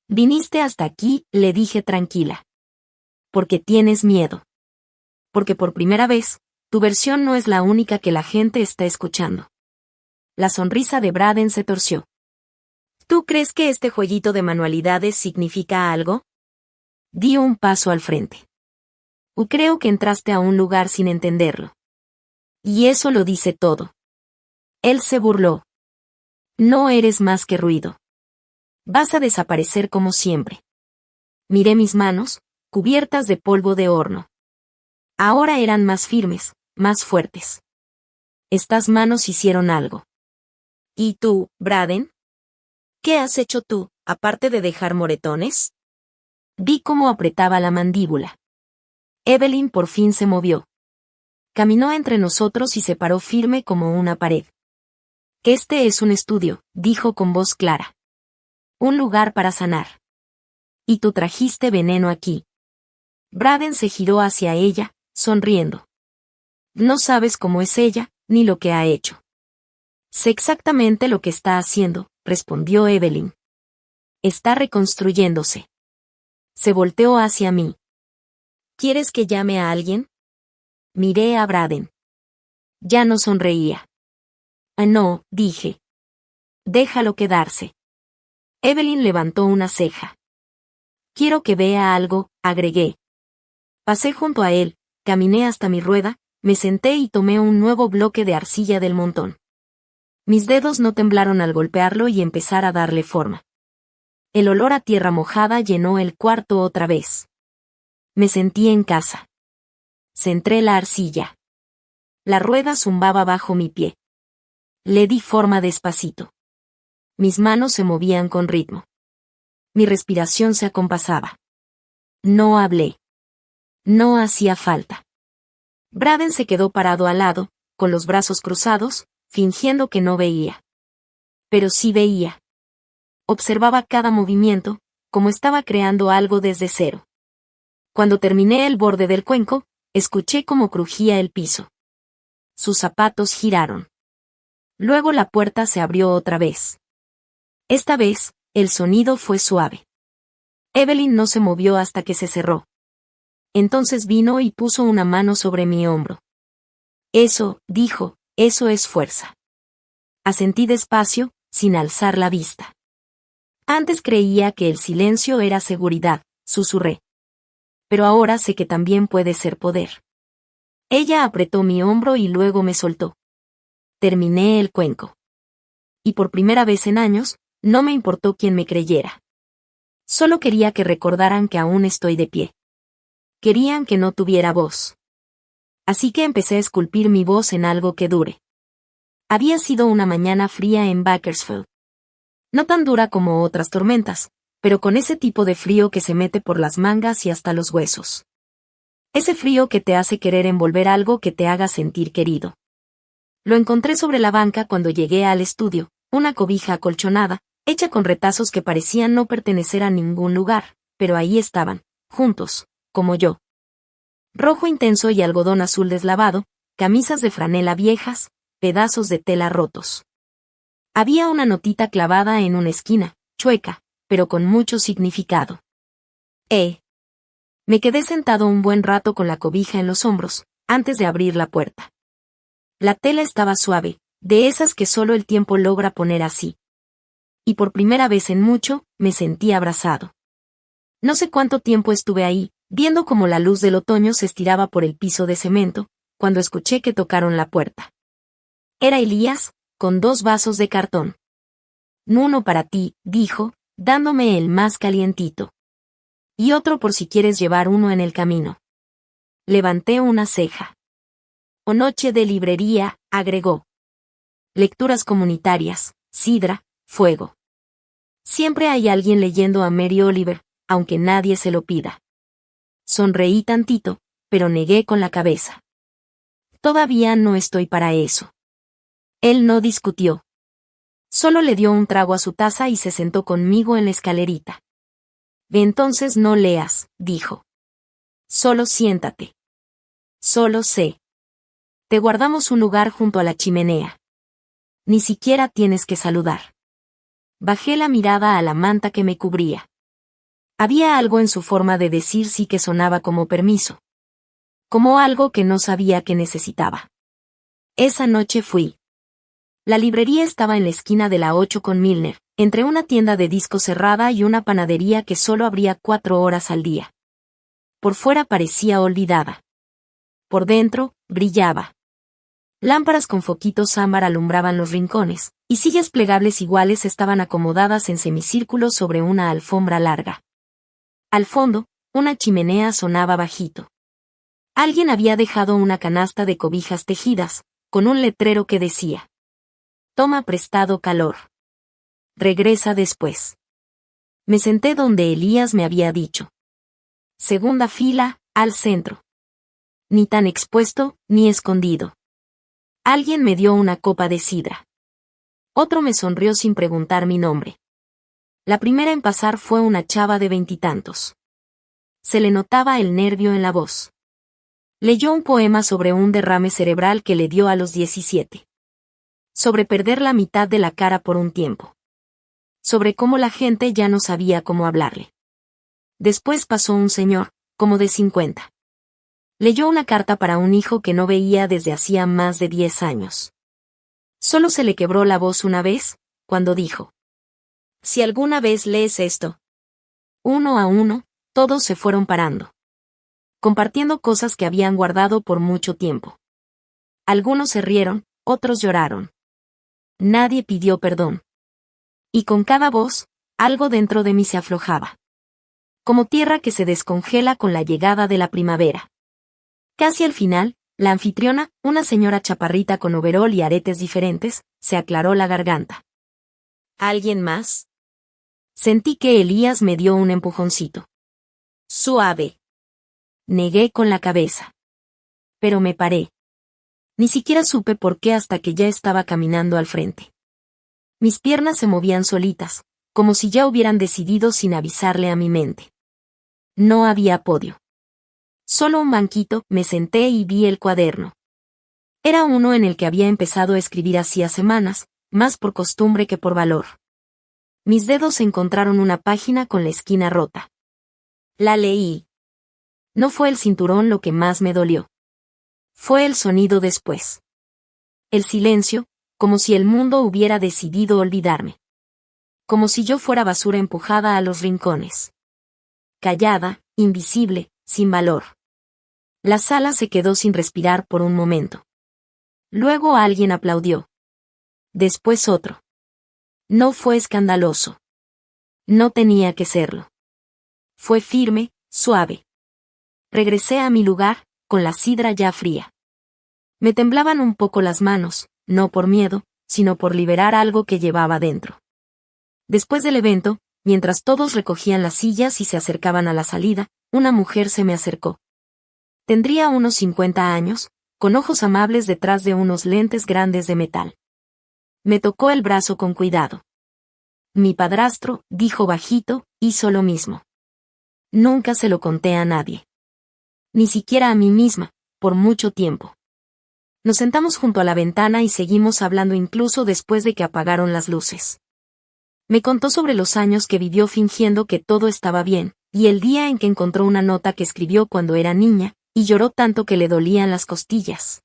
Viniste hasta aquí, le dije tranquila. Porque tienes miedo. Porque por primera vez, tu versión no es la única que la gente está escuchando. La sonrisa de Braden se torció. ¿Tú crees que este jueguito de manualidades significa algo? Di un paso al frente. Creo que entraste a un lugar sin entenderlo. Y eso lo dice todo. Él se burló. No eres más que ruido. Vas a desaparecer como siempre. Miré mis manos, cubiertas de polvo de horno. Ahora eran más firmes, más fuertes. Estas manos hicieron algo. ¿Y tú, Braden? ¿Qué has hecho tú, aparte de dejar moretones? Vi cómo apretaba la mandíbula. Evelyn por fin se movió. Caminó entre nosotros y se paró firme como una pared. Este es un estudio, dijo con voz clara. Un lugar para sanar. Y tú trajiste veneno aquí. Braden se giró hacia ella, sonriendo. No sabes cómo es ella, ni lo que ha hecho. Sé exactamente lo que está haciendo, respondió Evelyn. Está reconstruyéndose. Se volteó hacia mí. ¿Quieres que llame a alguien? Miré a Braden. Ya no sonreía. No, dije. Déjalo quedarse. Evelyn levantó una ceja. Quiero que vea algo, agregué. Pasé junto a él, caminé hasta mi rueda, me senté y tomé un nuevo bloque de arcilla del montón. Mis dedos no temblaron al golpearlo y empezar a darle forma. El olor a tierra mojada llenó el cuarto otra vez. Me sentí en casa. Centré la arcilla. La rueda zumbaba bajo mi pie. Le di forma despacito. Mis manos se movían con ritmo. Mi respiración se acompasaba. No hablé. No hacía falta. Braden se quedó parado al lado, con los brazos cruzados, fingiendo que no veía. Pero sí veía. Observaba cada movimiento, como estaba creando algo desde cero. Cuando terminé el borde del cuenco, escuché cómo crujía el piso. Sus zapatos giraron. Luego la puerta se abrió otra vez. Esta vez, el sonido fue suave. Evelyn no se movió hasta que se cerró. Entonces vino y puso una mano sobre mi hombro. Eso, dijo, eso es fuerza. Asentí despacio, sin alzar la vista. Antes creía que el silencio era seguridad, Susurré. Pero ahora sé que también puede ser poder. Ella apretó mi hombro y luego me soltó. Terminé el cuenco. Y por primera vez en años, no me importó quién me creyera. Solo quería que recordaran que aún estoy de pie. Querían que no tuviera voz. Así que empecé a esculpir mi voz en algo que dure. Había sido una mañana fría en Bakersfield. No tan dura como otras tormentas, pero con ese tipo de frío que se mete por las mangas y hasta los huesos. Ese frío que te hace querer envolver algo que te haga sentir querido. Lo encontré sobre la banca cuando llegué al estudio, una cobija acolchonada, hecha con retazos que parecían no pertenecer a ningún lugar, pero ahí estaban, juntos, como yo. Rojo intenso y algodón azul deslavado, camisas de franela viejas, pedazos de tela rotos. Había una notita clavada en una esquina, chueca, pero con mucho significado. Me quedé sentado un buen rato con la cobija en los hombros, antes de abrir la puerta. La tela estaba suave, de esas que solo el tiempo logra poner así. Y por primera vez en mucho, me sentí abrazado. No sé cuánto tiempo estuve ahí, viendo cómo la luz del otoño se estiraba por el piso de cemento, cuando escuché que tocaron la puerta. Era Elías, con 2 vasos de cartón. Uno para ti, dijo, dándome el más calientito. Y otro por si quieres llevar uno en el camino. Levanté una ceja. O noche de librería, agregó. Lecturas comunitarias, sidra, fuego. Siempre hay alguien leyendo a Mary Oliver, aunque nadie se lo pida. Sonreí tantito, pero negué con la cabeza. Todavía no estoy para eso. Él no discutió. Solo le dio un trago a su taza y se sentó conmigo en la escalerita. Entonces no leas, dijo. Solo siéntate. Solo sé. Te guardamos un lugar junto a la chimenea. Ni siquiera tienes que saludar. Bajé la mirada a la manta que me cubría. Había algo en su forma de decir sí que sonaba como permiso. Como algo que no sabía que necesitaba. Esa noche fui. La librería estaba en la esquina de la 8 con Milner, entre una tienda de discos cerrada y una panadería que solo abría 4 horas al día. Por fuera parecía olvidada. Por dentro, brillaba. Lámparas con foquitos ámbar alumbraban los rincones, y sillas plegables iguales estaban acomodadas en semicírculo sobre una alfombra larga. Al fondo, una chimenea sonaba bajito. Alguien había dejado una canasta de cobijas tejidas, con un letrero que decía: Toma prestado calor. Regresa después. Me senté donde Elías me había dicho. Segunda fila, al centro. Ni tan expuesto, ni escondido. Alguien me dio una copa de sidra. Otro me sonrió sin preguntar mi nombre. La primera en pasar fue una chava de 20 y tantos. Se le notaba el nervio en la voz. Leyó un poema sobre un derrame cerebral que le dio a los 17. Sobre perder la mitad de la cara por un tiempo. Sobre cómo la gente ya no sabía cómo hablarle. Después pasó un señor, como de 50. Leyó una carta para un hijo que no veía desde hacía más de 10 años. Solo se le quebró la voz una vez, cuando dijo: Si alguna vez lees esto. Uno a uno, todos se fueron parando. Compartiendo cosas que habían guardado por mucho tiempo. Algunos se rieron, otros lloraron. Nadie pidió perdón. Y con cada voz, algo dentro de mí se aflojaba. Como tierra que se descongela con la llegada de la primavera. Casi al final, la anfitriona, una señora chaparrita con overol y aretes diferentes, se aclaró la garganta. ¿Alguien más? Sentí que Elías me dio un empujoncito. Suave. Negué con la cabeza. Pero me paré. Ni siquiera supe por qué hasta que ya estaba caminando al frente. Mis piernas se movían solitas, como si ya hubieran decidido sin avisarle a mi mente. No había podio. Solo un banquito, me senté y vi el cuaderno. Era uno en el que había empezado a escribir hacía semanas, más por costumbre que por valor. Mis dedos encontraron una página con la esquina rota. La leí. No fue el cinturón lo que más me dolió. Fue el sonido después. El silencio, como si el mundo hubiera decidido olvidarme. Como si yo fuera basura empujada a los rincones. callada, invisible, sin valor. La sala se quedó sin respirar por un momento. Luego alguien aplaudió. Después otro. No fue escandaloso. No tenía que serlo. Fue firme, suave. Regresé a mi lugar, con la sidra ya fría. Me temblaban un poco las manos, no por miedo, sino por liberar algo que llevaba dentro. Después del evento, mientras todos recogían las sillas y se acercaban a la salida, una mujer se me acercó. Tendría unos 50 años, con ojos amables detrás de unos lentes grandes de metal. Me tocó el brazo con cuidado. Mi padrastro, dijo bajito, hizo lo mismo. Nunca se lo conté a nadie. Ni siquiera a mí misma, por mucho tiempo. Nos sentamos junto a la ventana y seguimos hablando incluso después de que apagaron las luces. Me contó sobre los años que vivió fingiendo que todo estaba bien, y el día en que encontró una nota que escribió cuando era niña, y lloró tanto que le dolían las costillas.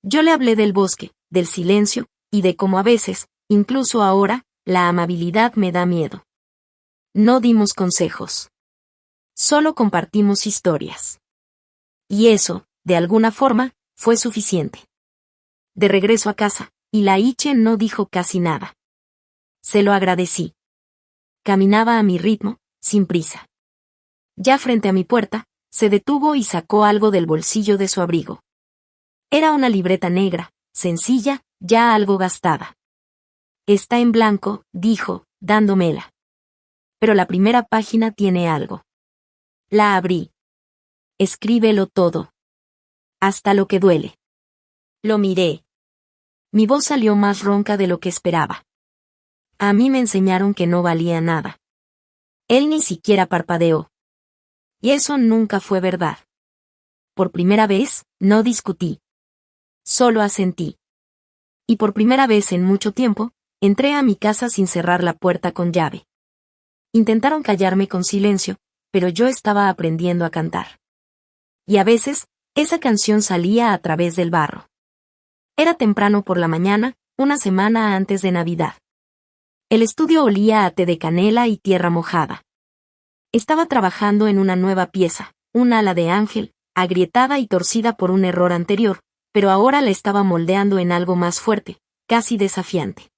Yo le hablé del bosque, del silencio, y de cómo a veces, incluso ahora, la amabilidad me da miedo. No dimos consejos. Solo compartimos historias. Y eso, de alguna forma, fue suficiente. De regreso a casa, Ilaiche no dijo casi nada. Se lo agradecí. Caminaba a mi ritmo, sin prisa. Ya frente a mi puerta, se detuvo y sacó algo del bolsillo de su abrigo. Era una libreta negra, sencilla, ya algo gastada. Está en blanco, dijo, dándomela. Pero la primera página tiene algo. La abrí. Escríbelo todo. Hasta lo que duele. Lo miré. Mi voz salió más ronca de lo que esperaba. A mí me enseñaron que no valía nada. Él ni siquiera parpadeó. Y eso nunca fue verdad. Por primera vez, no discutí. Solo asentí. Y por primera vez en mucho tiempo, entré a mi casa sin cerrar la puerta con llave. Intentaron callarme con silencio, pero yo estaba aprendiendo a cantar. Y a veces, esa canción salía a través del barro. Era temprano por la mañana, una semana antes de Navidad. El estudio olía a té de canela y tierra mojada. Estaba trabajando en una nueva pieza, un ala de ángel, agrietada y torcida por un error anterior, pero ahora la estaba moldeando en algo más fuerte, casi desafiante.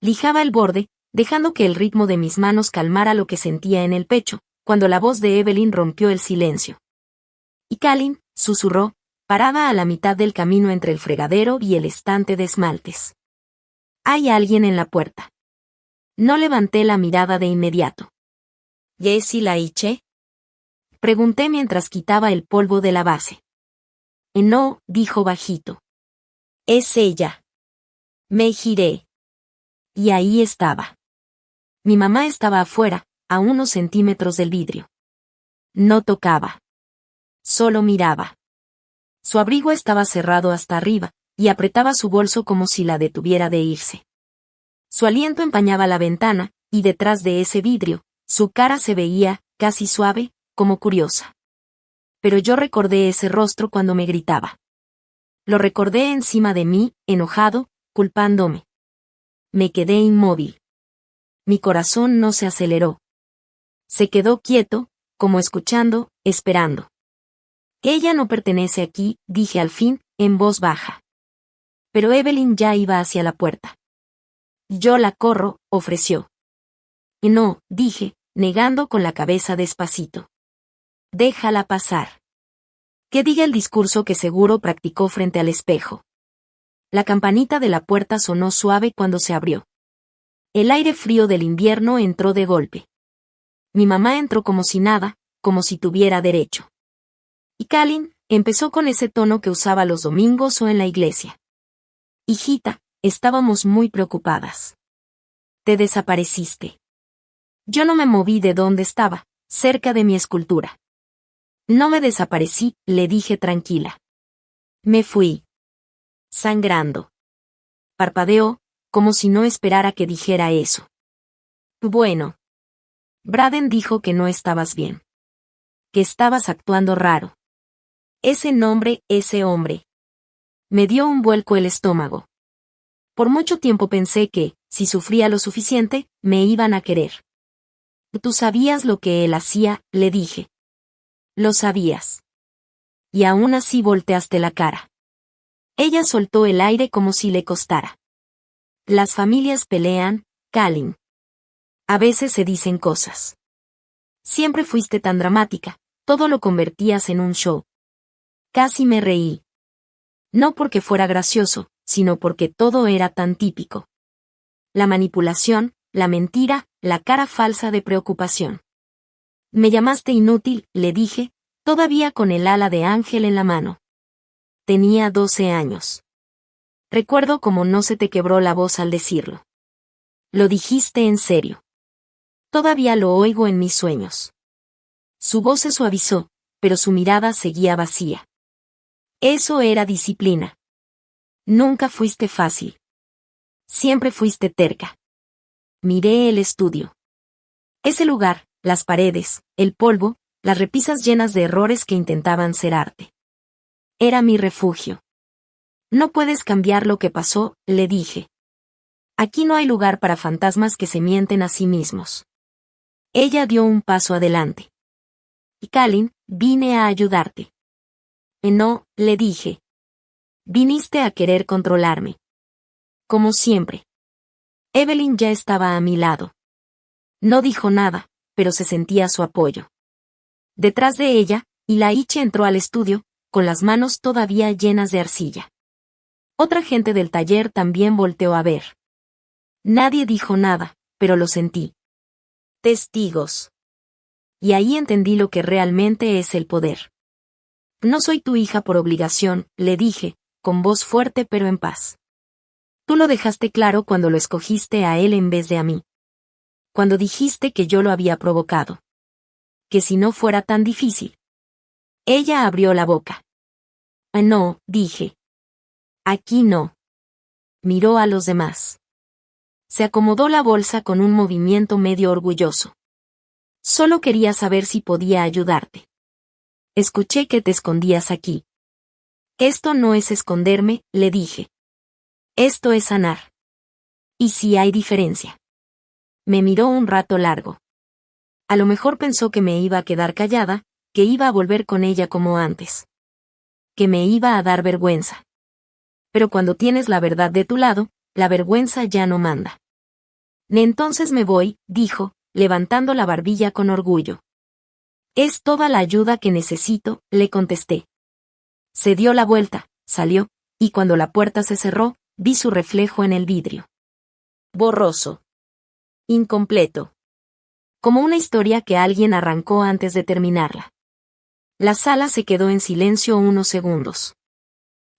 Lijaba el borde, dejando que el ritmo de mis manos calmara lo que sentía en el pecho, cuando la voz de Evelyn rompió el silencio. Y Kalin, susurró, parada a la mitad del camino entre el fregadero y el estante de esmaltes. Hay alguien en la puerta. No levanté la mirada de inmediato. ¿Yes, Ilaiche? Pregunté mientras quitaba el polvo de la base. No, dijo bajito. Es ella. Me giré. Y ahí estaba. Mi mamá estaba afuera, a unos centímetros del vidrio. No tocaba. Solo miraba. Su abrigo estaba cerrado hasta arriba, y apretaba su bolso como si la detuviera de irse. Su aliento empañaba la ventana, y detrás de ese vidrio, su cara se veía, casi suave, como curiosa. Pero yo recordé ese rostro cuando me gritaba. Lo recordé encima de mí, enojado, culpándome. Me quedé inmóvil. Mi corazón no se aceleró. Se quedó quieto, como escuchando, esperando. Ella no pertenece aquí, dije al fin, en voz baja. Pero Evelyn ya iba hacia la puerta. Yo la corro, ofreció. No, dije, negando con la cabeza despacito. Déjala pasar. Que diga el discurso que seguro practicó frente al espejo. La campanita de la puerta sonó suave cuando se abrió. El aire frío del invierno entró de golpe. Mi mamá entró como si nada, como si tuviera derecho. Y Kalin empezó con ese tono que usaba los domingos o en la iglesia. Hijita, estábamos muy preocupadas. Te desapareciste. Yo no me moví de donde estaba, cerca de mi escultura. No me desaparecí, le dije tranquila. Me fui. Sangrando. Parpadeó, como si no esperara que dijera eso. Bueno. Braden dijo que no estabas bien. Que estabas actuando raro. Ese nombre, ese hombre. Me dio un vuelco el estómago. Por mucho tiempo pensé que, si sufría lo suficiente, me iban a querer. Tú sabías lo que él hacía, le dije. Lo sabías. Y aún así volteaste la cara. Ella soltó el aire como si le costara. Las familias pelean, Kalin. A veces se dicen cosas. Siempre fuiste tan dramática, todo lo convertías en un show. Casi me reí. No porque fuera gracioso, sino porque todo era tan típico. La manipulación, la mentira, la cara falsa de preocupación. Me llamaste inútil, le dije, todavía con el ala de ángel en la mano. Tenía 12 años. Recuerdo cómo no se te quebró la voz al decirlo. Lo dijiste en serio. Todavía lo oigo en mis sueños. Su voz se suavizó, pero su mirada seguía vacía. Eso era disciplina. Nunca fuiste fácil. Siempre fuiste terca. Miré el estudio. Ese lugar, las paredes, el polvo, las repisas llenas de errores que intentaban ser arte. Era mi refugio. No puedes cambiar lo que pasó, le dije. Aquí no hay lugar para fantasmas que se mienten a sí mismos. Ella dio un paso adelante. Y Kalin, vine a ayudarte. No, le dije. Viniste a querer controlarme. Como siempre. Evelyn ya estaba a mi lado. No dijo nada, pero se sentía su apoyo. Detrás de ella, Ilaiche entró al estudio, con las manos todavía llenas de arcilla. Otra gente del taller también volteó a ver. Nadie dijo nada, pero lo sentí. Testigos. Y ahí entendí lo que realmente es el poder. No soy tu hija por obligación, le dije, con voz fuerte pero en paz. Tú lo dejaste claro cuando lo escogiste a él en vez de a mí. Cuando dijiste que yo lo había provocado. Que si no fuera tan difícil. Ella abrió la boca. No, dije. Aquí no. Miró a los demás. Se acomodó la bolsa con un movimiento medio orgulloso. Solo quería saber si podía ayudarte. Escuché que te escondías aquí. Esto no es esconderme, le dije. Esto es sanar. ¿Y si hay diferencia? Me miró un rato largo. A lo mejor pensó que me iba a quedar callada, que iba a volver con ella como antes. Que me iba a dar vergüenza. Pero cuando tienes la verdad de tu lado, la vergüenza ya no manda. Entonces me voy, dijo, levantando la barbilla con orgullo. Es toda la ayuda que necesito, le contesté. Se dio la vuelta, salió, y cuando la puerta se cerró, vi su reflejo en el vidrio. Borroso. Incompleto. Como una historia que alguien arrancó antes de terminarla. La sala se quedó en silencio unos segundos.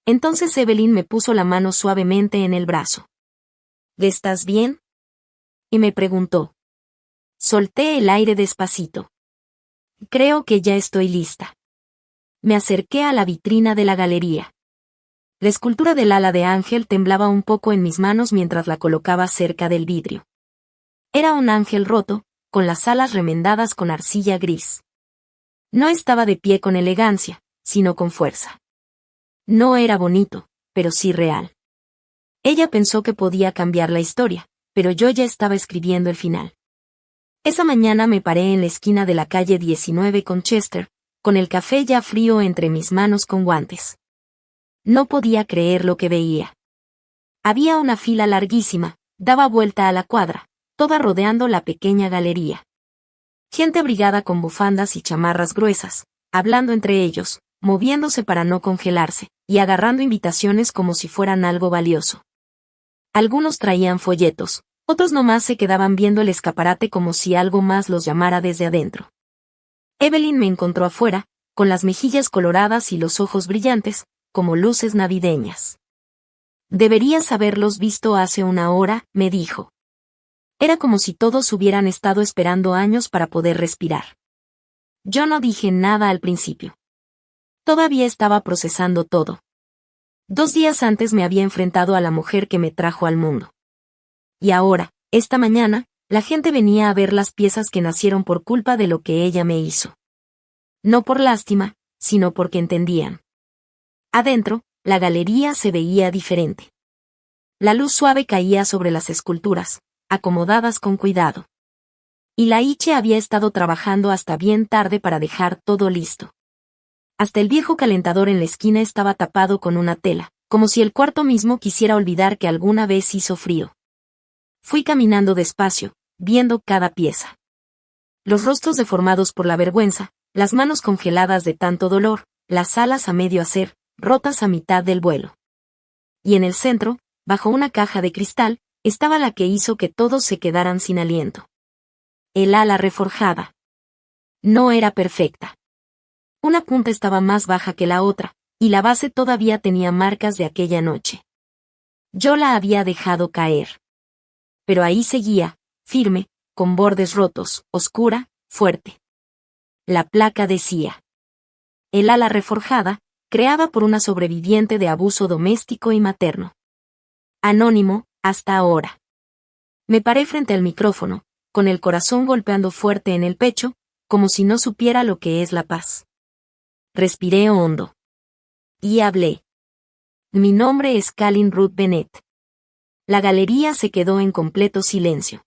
Entonces Evelyn me puso la mano suavemente en el brazo. ¿Estás bien? Y me preguntó. Solté el aire despacito. Creo que ya estoy lista. Me acerqué a la vitrina de la galería. La escultura del ala de ángel temblaba un poco en mis manos mientras la colocaba cerca del vidrio. Era un ángel roto, con las alas remendadas con arcilla gris. No estaba de pie con elegancia, sino con fuerza. No era bonito, pero sí real. Ella pensó que podía cambiar la historia, pero yo ya estaba escribiendo el final. Esa mañana me paré en la esquina de la calle 19 con Chester, con el café ya frío entre mis manos con guantes. No podía creer lo que veía. Había una fila larguísima, daba vuelta a la cuadra, toda rodeando la pequeña galería. Gente abrigada con bufandas y chamarras gruesas, hablando entre ellos, moviéndose para no congelarse, y agarrando invitaciones como si fueran algo valioso. Algunos traían folletos, otros nomás se quedaban viendo el escaparate como si algo más los llamara desde adentro. Evelyn me encontró afuera, con las mejillas coloradas y los ojos brillantes, como luces navideñas. Deberías haberlos visto hace una hora, me dijo. Era como si todos hubieran estado esperando años para poder respirar. Yo no dije nada al principio. Todavía estaba procesando todo. 2 días antes me había enfrentado a la mujer que me trajo al mundo. Y ahora, esta mañana, la gente venía a ver las piezas que nacieron por culpa de lo que ella me hizo. No por lástima, sino porque entendían. Adentro, la galería se veía diferente. La luz suave caía sobre las esculturas, acomodadas con cuidado. Y la Iche había estado trabajando hasta bien tarde para dejar todo listo. Hasta el viejo calentador en la esquina estaba tapado con una tela, como si el cuarto mismo quisiera olvidar que alguna vez hizo frío. Fui caminando despacio, viendo cada pieza. Los rostros deformados por la vergüenza, las manos congeladas de tanto dolor, las alas a medio hacer, rotas a mitad del vuelo. Y en el centro, bajo una caja de cristal, estaba la que hizo que todos se quedaran sin aliento. El ala reforjada. No era perfecta. Una punta estaba más baja que la otra, y la base todavía tenía marcas de aquella noche. Yo la había dejado caer. Pero ahí seguía, firme, con bordes rotos, oscura, fuerte. La placa decía: el ala reforjada, creada por una sobreviviente de abuso doméstico y materno. Anónimo, hasta ahora. Me paré frente al micrófono, con el corazón golpeando fuerte en el pecho, como si no supiera lo que es la paz. Respiré hondo. Y hablé. Mi nombre es Kalin Ruth Bennett. La galería se quedó en completo silencio.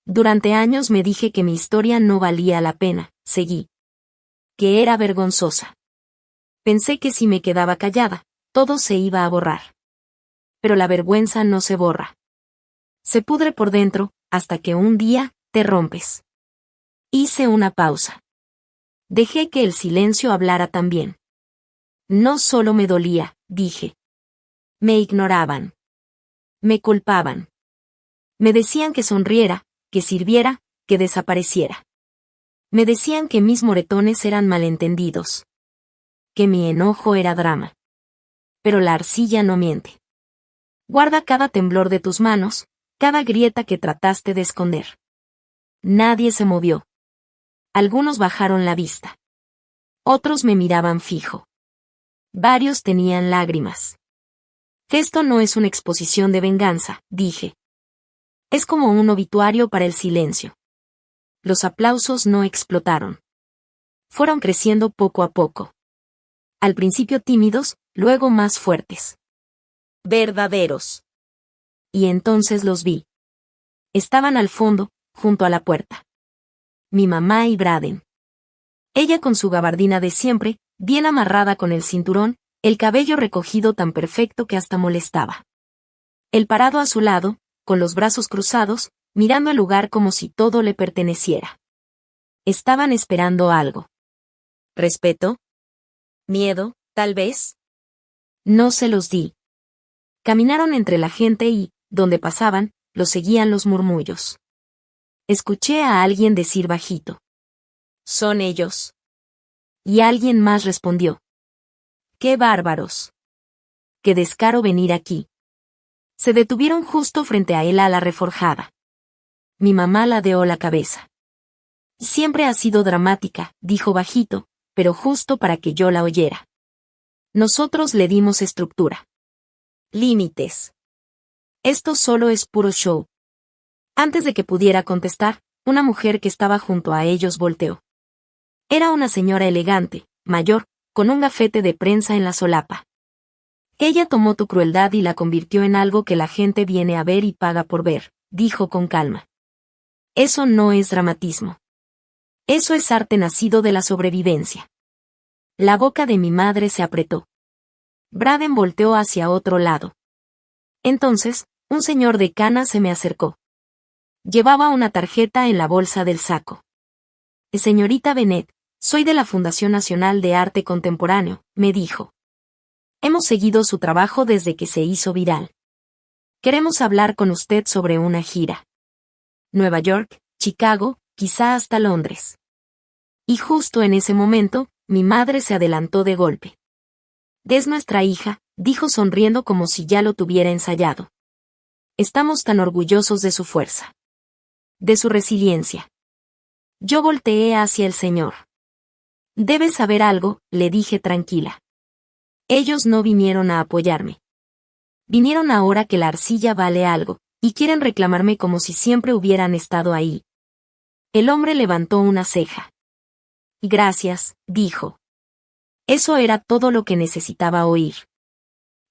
Durante años me dije que mi historia no valía la pena, seguí. Que era vergonzosa. Pensé que si me quedaba callada, todo se iba a borrar. Pero la vergüenza no se borra. Se pudre por dentro, hasta que un día, te rompes. Hice una pausa. Dejé que el silencio hablara también. No solo me dolía, dije. Me ignoraban. Me culpaban. Me decían que sonriera, que sirviera, que desapareciera. Me decían que mis moretones eran malentendidos. Que mi enojo era drama. Pero la arcilla no miente. Guarda cada temblor de tus manos, cada grieta que trataste de esconder. Nadie se movió. Algunos bajaron la vista. Otros me miraban fijo. Varios tenían lágrimas. Esto no es una exposición de venganza, dije. Es como un obituario para el silencio. Los aplausos no explotaron. Fueron creciendo poco a poco. Al principio tímidos, luego más fuertes. Verdaderos. Y entonces los vi. Estaban al fondo, junto a la puerta. Mi mamá y Braden. Ella con su gabardina de siempre, bien amarrada con el cinturón, el cabello recogido tan perfecto que hasta molestaba. Él parado a su lado, con los brazos cruzados, mirando el lugar como si todo le perteneciera. Estaban esperando algo. ¿Respeto? ¿Miedo, tal vez? No se los di. Caminaron entre la gente y, donde pasaban, los seguían los murmullos. Escuché a alguien decir bajito: ¿son ellos? Y alguien más respondió: ¡qué bárbaros! ¡Qué descaro venir aquí! Se detuvieron justo frente a él a la reforjada. Mi mamá ladeó la cabeza. Siempre ha sido dramática, dijo bajito, pero justo para que yo la oyera. Nosotros le dimos estructura. Límites. Esto solo es puro show. Antes de que pudiera contestar, una mujer que estaba junto a ellos volteó. Era una señora elegante, mayor, con un gafete de prensa en la solapa. Ella tomó tu crueldad y la convirtió en algo que la gente viene a ver y paga por ver, dijo con calma. Eso no es dramatismo. Eso es arte nacido de la sobrevivencia. La boca de mi madre se apretó. Braden volteó hacia otro lado. Entonces, un señor de cana se me acercó. Llevaba una tarjeta en la bolsa del saco. Señorita Bennett, soy de la Fundación Nacional de Arte Contemporáneo, me dijo. Hemos seguido su trabajo desde que se hizo viral. Queremos hablar con usted sobre una gira. Nueva York, Chicago, quizá hasta Londres. Y justo en ese momento, mi madre se adelantó de golpe. Es nuestra hija, dijo sonriendo como si ya lo tuviera ensayado. Estamos tan orgullosos de su fuerza. De su resiliencia. Yo volteé hacia el señor. Debes saber algo, le dije tranquila. Ellos no vinieron a apoyarme. Vinieron ahora que la arcilla vale algo, y quieren reclamarme como si siempre hubieran estado ahí. El hombre levantó una ceja. Gracias, dijo. Eso era todo lo que necesitaba oír.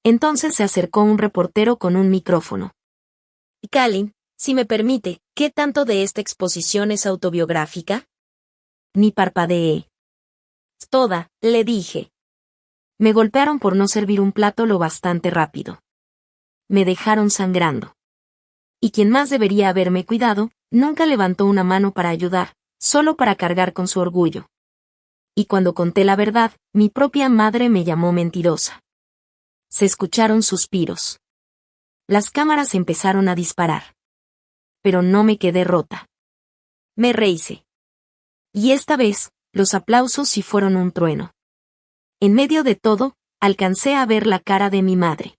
Entonces se acercó un reportero con un micrófono. Kalin, Si me permite, ¿qué tanto de esta exposición es autobiográfica? Ni parpadeé. Toda, le dije. Me golpearon por no servir un plato lo bastante rápido. Me dejaron sangrando. Y quien más debería haberme cuidado, nunca levantó una mano para ayudar, solo para cargar con su orgullo. Y cuando conté la verdad, mi propia madre me llamó mentirosa. Se escucharon suspiros. Las cámaras empezaron a disparar. Pero no me quedé rota. Me rehice. Y esta vez, los aplausos sí fueron un trueno. En medio de todo, alcancé a ver la cara de mi madre.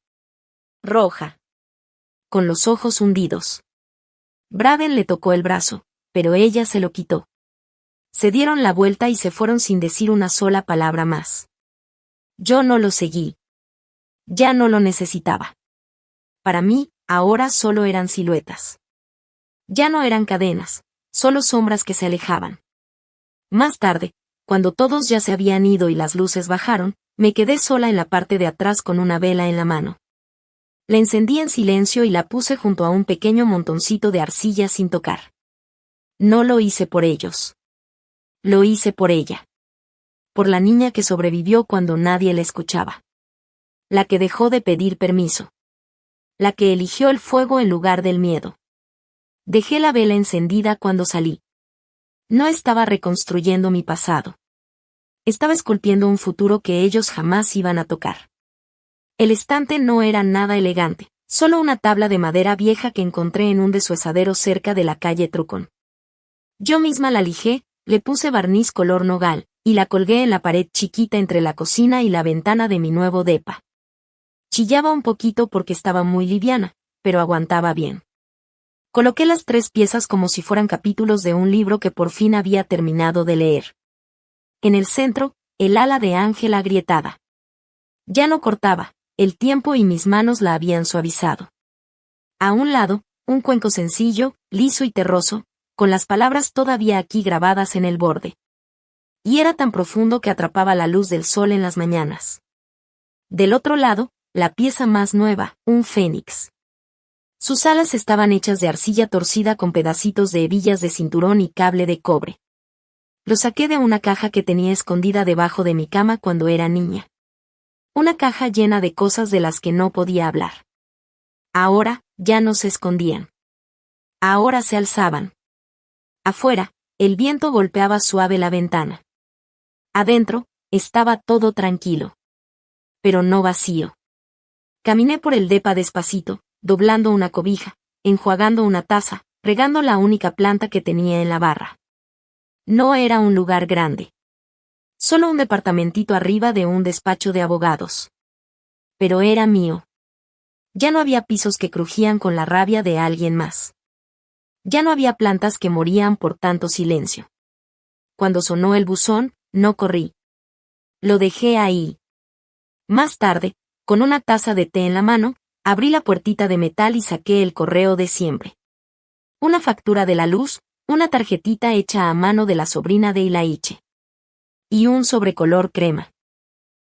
Roja. Con los ojos hundidos. Braden le tocó el brazo, pero ella se lo quitó. Se dieron la vuelta y se fueron sin decir una sola palabra más. Yo no lo seguí. Ya no lo necesitaba. Para mí, ahora solo eran siluetas. Ya no eran cadenas, solo sombras que se alejaban. Más tarde, cuando todos ya se habían ido y las luces bajaron, me quedé sola en la parte de atrás con una vela en la mano. La encendí en silencio y la puse junto a un pequeño montoncito de arcilla sin tocar. No lo hice por ellos. Lo hice por ella. Por la niña que sobrevivió cuando nadie la escuchaba. La que dejó de pedir permiso. La que eligió el fuego en lugar del miedo. Dejé la vela encendida cuando salí. No estaba reconstruyendo mi pasado. Estaba esculpiendo un futuro que ellos jamás iban a tocar. El estante no era nada elegante, solo una tabla de madera vieja que encontré en un deshuesadero cerca de la calle Trucón. Yo misma la lijé, le puse barniz color nogal, y la colgué en la pared chiquita entre la cocina y la ventana de mi nuevo depa. Chillaba un poquito porque estaba muy liviana, pero aguantaba bien. Coloqué las 3 piezas como si fueran capítulos de un libro que por fin había terminado de leer. En el centro, el ala de ángel agrietada. Ya no cortaba, el tiempo y mis manos la habían suavizado. A un lado, un cuenco sencillo, liso y terroso, con las palabras todavía aquí grabadas en el borde. Y era tan profundo que atrapaba la luz del sol en las mañanas. Del otro lado, la pieza más nueva, un fénix. Sus alas estaban hechas de arcilla torcida con pedacitos de hebillas de cinturón y cable de cobre. Lo saqué de una caja que tenía escondida debajo de mi cama cuando era niña. Una caja llena de cosas de las que no podía hablar. Ahora, ya no se escondían. Ahora se alzaban. Afuera, el viento golpeaba suave la ventana. Adentro, estaba todo tranquilo. Pero no vacío. Caminé por el depa despacito, doblando una cobija, enjuagando una taza, regando la única planta que tenía en la barra. No era un lugar grande. Solo un departamentito arriba de un despacho de abogados. Pero era mío. Ya no había pisos que crujían con la rabia de alguien más. Ya no había plantas que morían por tanto silencio. Cuando sonó el buzón, no corrí. Lo dejé ahí. Más tarde, con una taza de té en la mano, abrí la puertita de metal y saqué el correo de siempre. Una factura de la luz, una tarjetita hecha a mano de la sobrina de Ilaiche. Y un sobrecolor crema.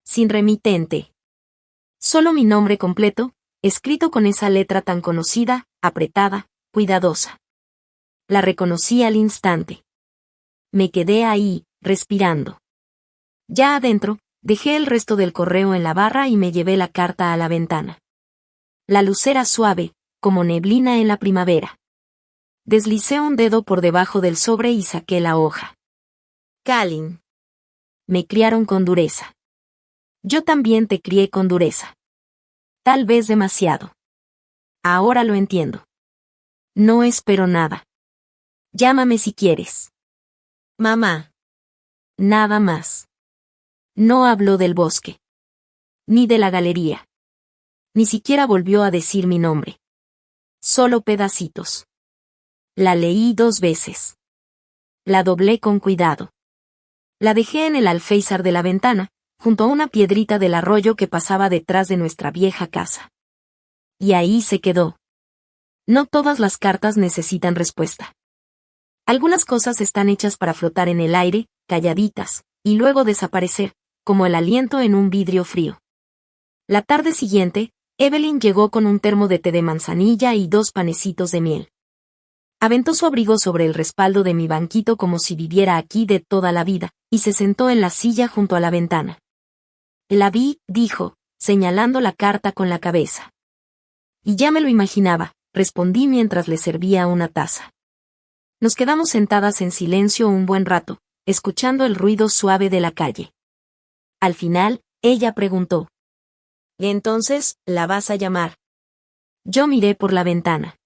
Sin remitente. Solo mi nombre completo, escrito con esa letra tan conocida, apretada, cuidadosa. La reconocí al instante. Me quedé ahí, respirando. Ya adentro, dejé el resto del correo en la barra y me llevé la carta a la ventana. La luz era suave, como neblina en la primavera. Deslicé un dedo por debajo del sobre y saqué la hoja. Kalin. Me criaron con dureza. Yo también te crié con dureza. Tal vez demasiado. Ahora lo entiendo. No espero nada. Llámame si quieres. Mamá. Nada más. No habló del bosque. Ni de la galería. Ni siquiera volvió a decir mi nombre. Solo pedacitos. La leí 2 veces. La doblé con cuidado. La dejé en el alféizar de la ventana, junto a una piedrita del arroyo que pasaba detrás de nuestra vieja casa. Y ahí se quedó. No todas las cartas necesitan respuesta. Algunas cosas están hechas para flotar en el aire, calladitas, y luego desaparecer, como el aliento en un vidrio frío. La tarde siguiente, Evelyn llegó con un termo de té de manzanilla y 2 panecitos de miel. Aventó su abrigo sobre el respaldo de mi banquito como si viviera aquí de toda la vida, y se sentó en la silla junto a la ventana. La vi, dijo, señalando la carta con la cabeza. Y ya me lo imaginaba, respondí mientras le servía una taza. Nos quedamos sentadas en silencio un buen rato, escuchando el ruido suave de la calle. Al final, ella preguntó: ¿Y entonces, la vas a llamar? Yo miré por la ventana.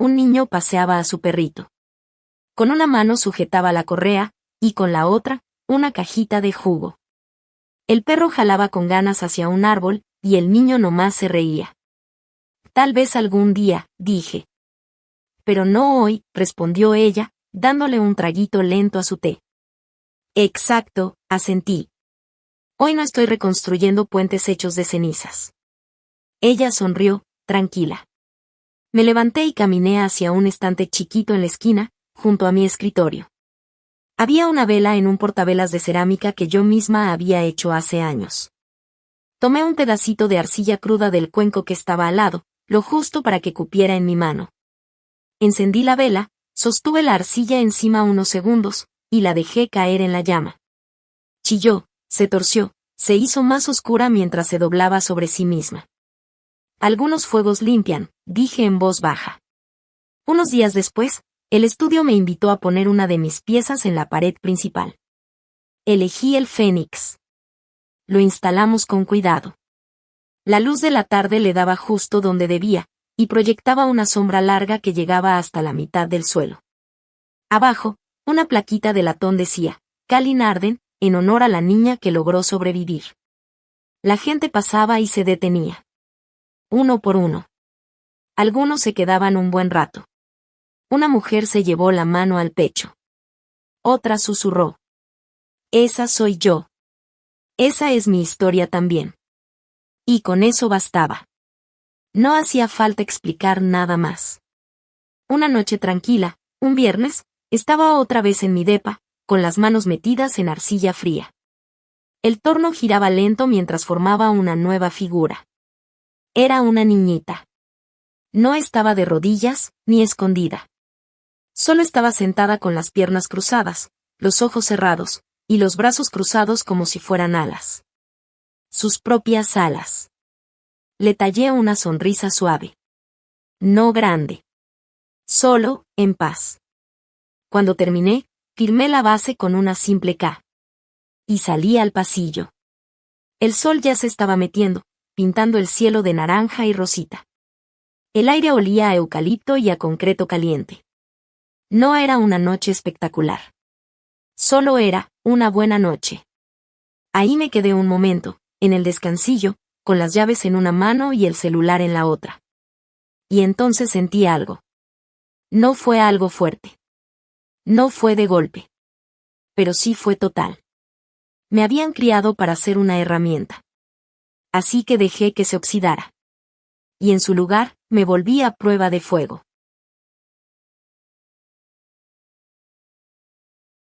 Un niño paseaba a su perrito. Con una mano sujetaba la correa, y con la otra, una cajita de jugo. El perro jalaba con ganas hacia un árbol, y el niño nomás se reía. Tal vez algún día, dije. Pero no hoy, respondió ella, dándole un traguito lento a su té. Exacto, asentí. Hoy no estoy reconstruyendo puentes hechos de cenizas. Ella sonrió, tranquila. Me levanté y caminé hacia un estante chiquito en la esquina, junto a mi escritorio. Había una vela en un portavelas de cerámica que yo misma había hecho hace años. Tomé un pedacito de arcilla cruda del cuenco que estaba al lado, lo justo para que cupiera en mi mano. Encendí la vela, sostuve la arcilla encima unos segundos, y la dejé caer en la llama. Chilló, se torció, se hizo más oscura mientras se doblaba sobre sí misma. Algunos fuegos limpian, dije en voz baja. Unos días después, el estudio me invitó a poner una de mis piezas en la pared principal. Elegí el Fénix. Lo instalamos con cuidado. La luz de la tarde le daba justo donde debía, y proyectaba una sombra larga que llegaba hasta la mitad del suelo. Abajo, una plaquita de latón decía: Calin Arden, en honor a la niña que logró sobrevivir. La gente pasaba y se detenía. Uno por uno. Algunos se quedaban un buen rato. Una mujer se llevó la mano al pecho. Otra susurró: Esa soy yo. Esa es mi historia también. Y con eso bastaba. No hacía falta explicar nada más. Una noche tranquila, un viernes, estaba otra vez en mi depa, con las manos metidas en arcilla fría. El torno giraba lento mientras formaba una nueva figura. Era una niñita. No estaba de rodillas, ni escondida. Solo estaba sentada con las piernas cruzadas, los ojos cerrados, y los brazos cruzados como si fueran alas. Sus propias alas. Le tallé una sonrisa suave. No grande. Solo, en paz. Cuando terminé, firmé la base con una simple K. Y salí al pasillo. El sol ya se estaba metiendo, pintando el cielo de naranja y rosita. El aire olía a eucalipto y a concreto caliente. No era una noche espectacular. Solo era una buena noche. Ahí me quedé un momento, en el descansillo, con las llaves en una mano y el celular en la otra. Y entonces sentí algo. No fue algo fuerte. No fue de golpe. Pero sí fue total. Me habían criado para ser una herramienta. Así que dejé que se oxidara. Y en su lugar, me volví a prueba de fuego.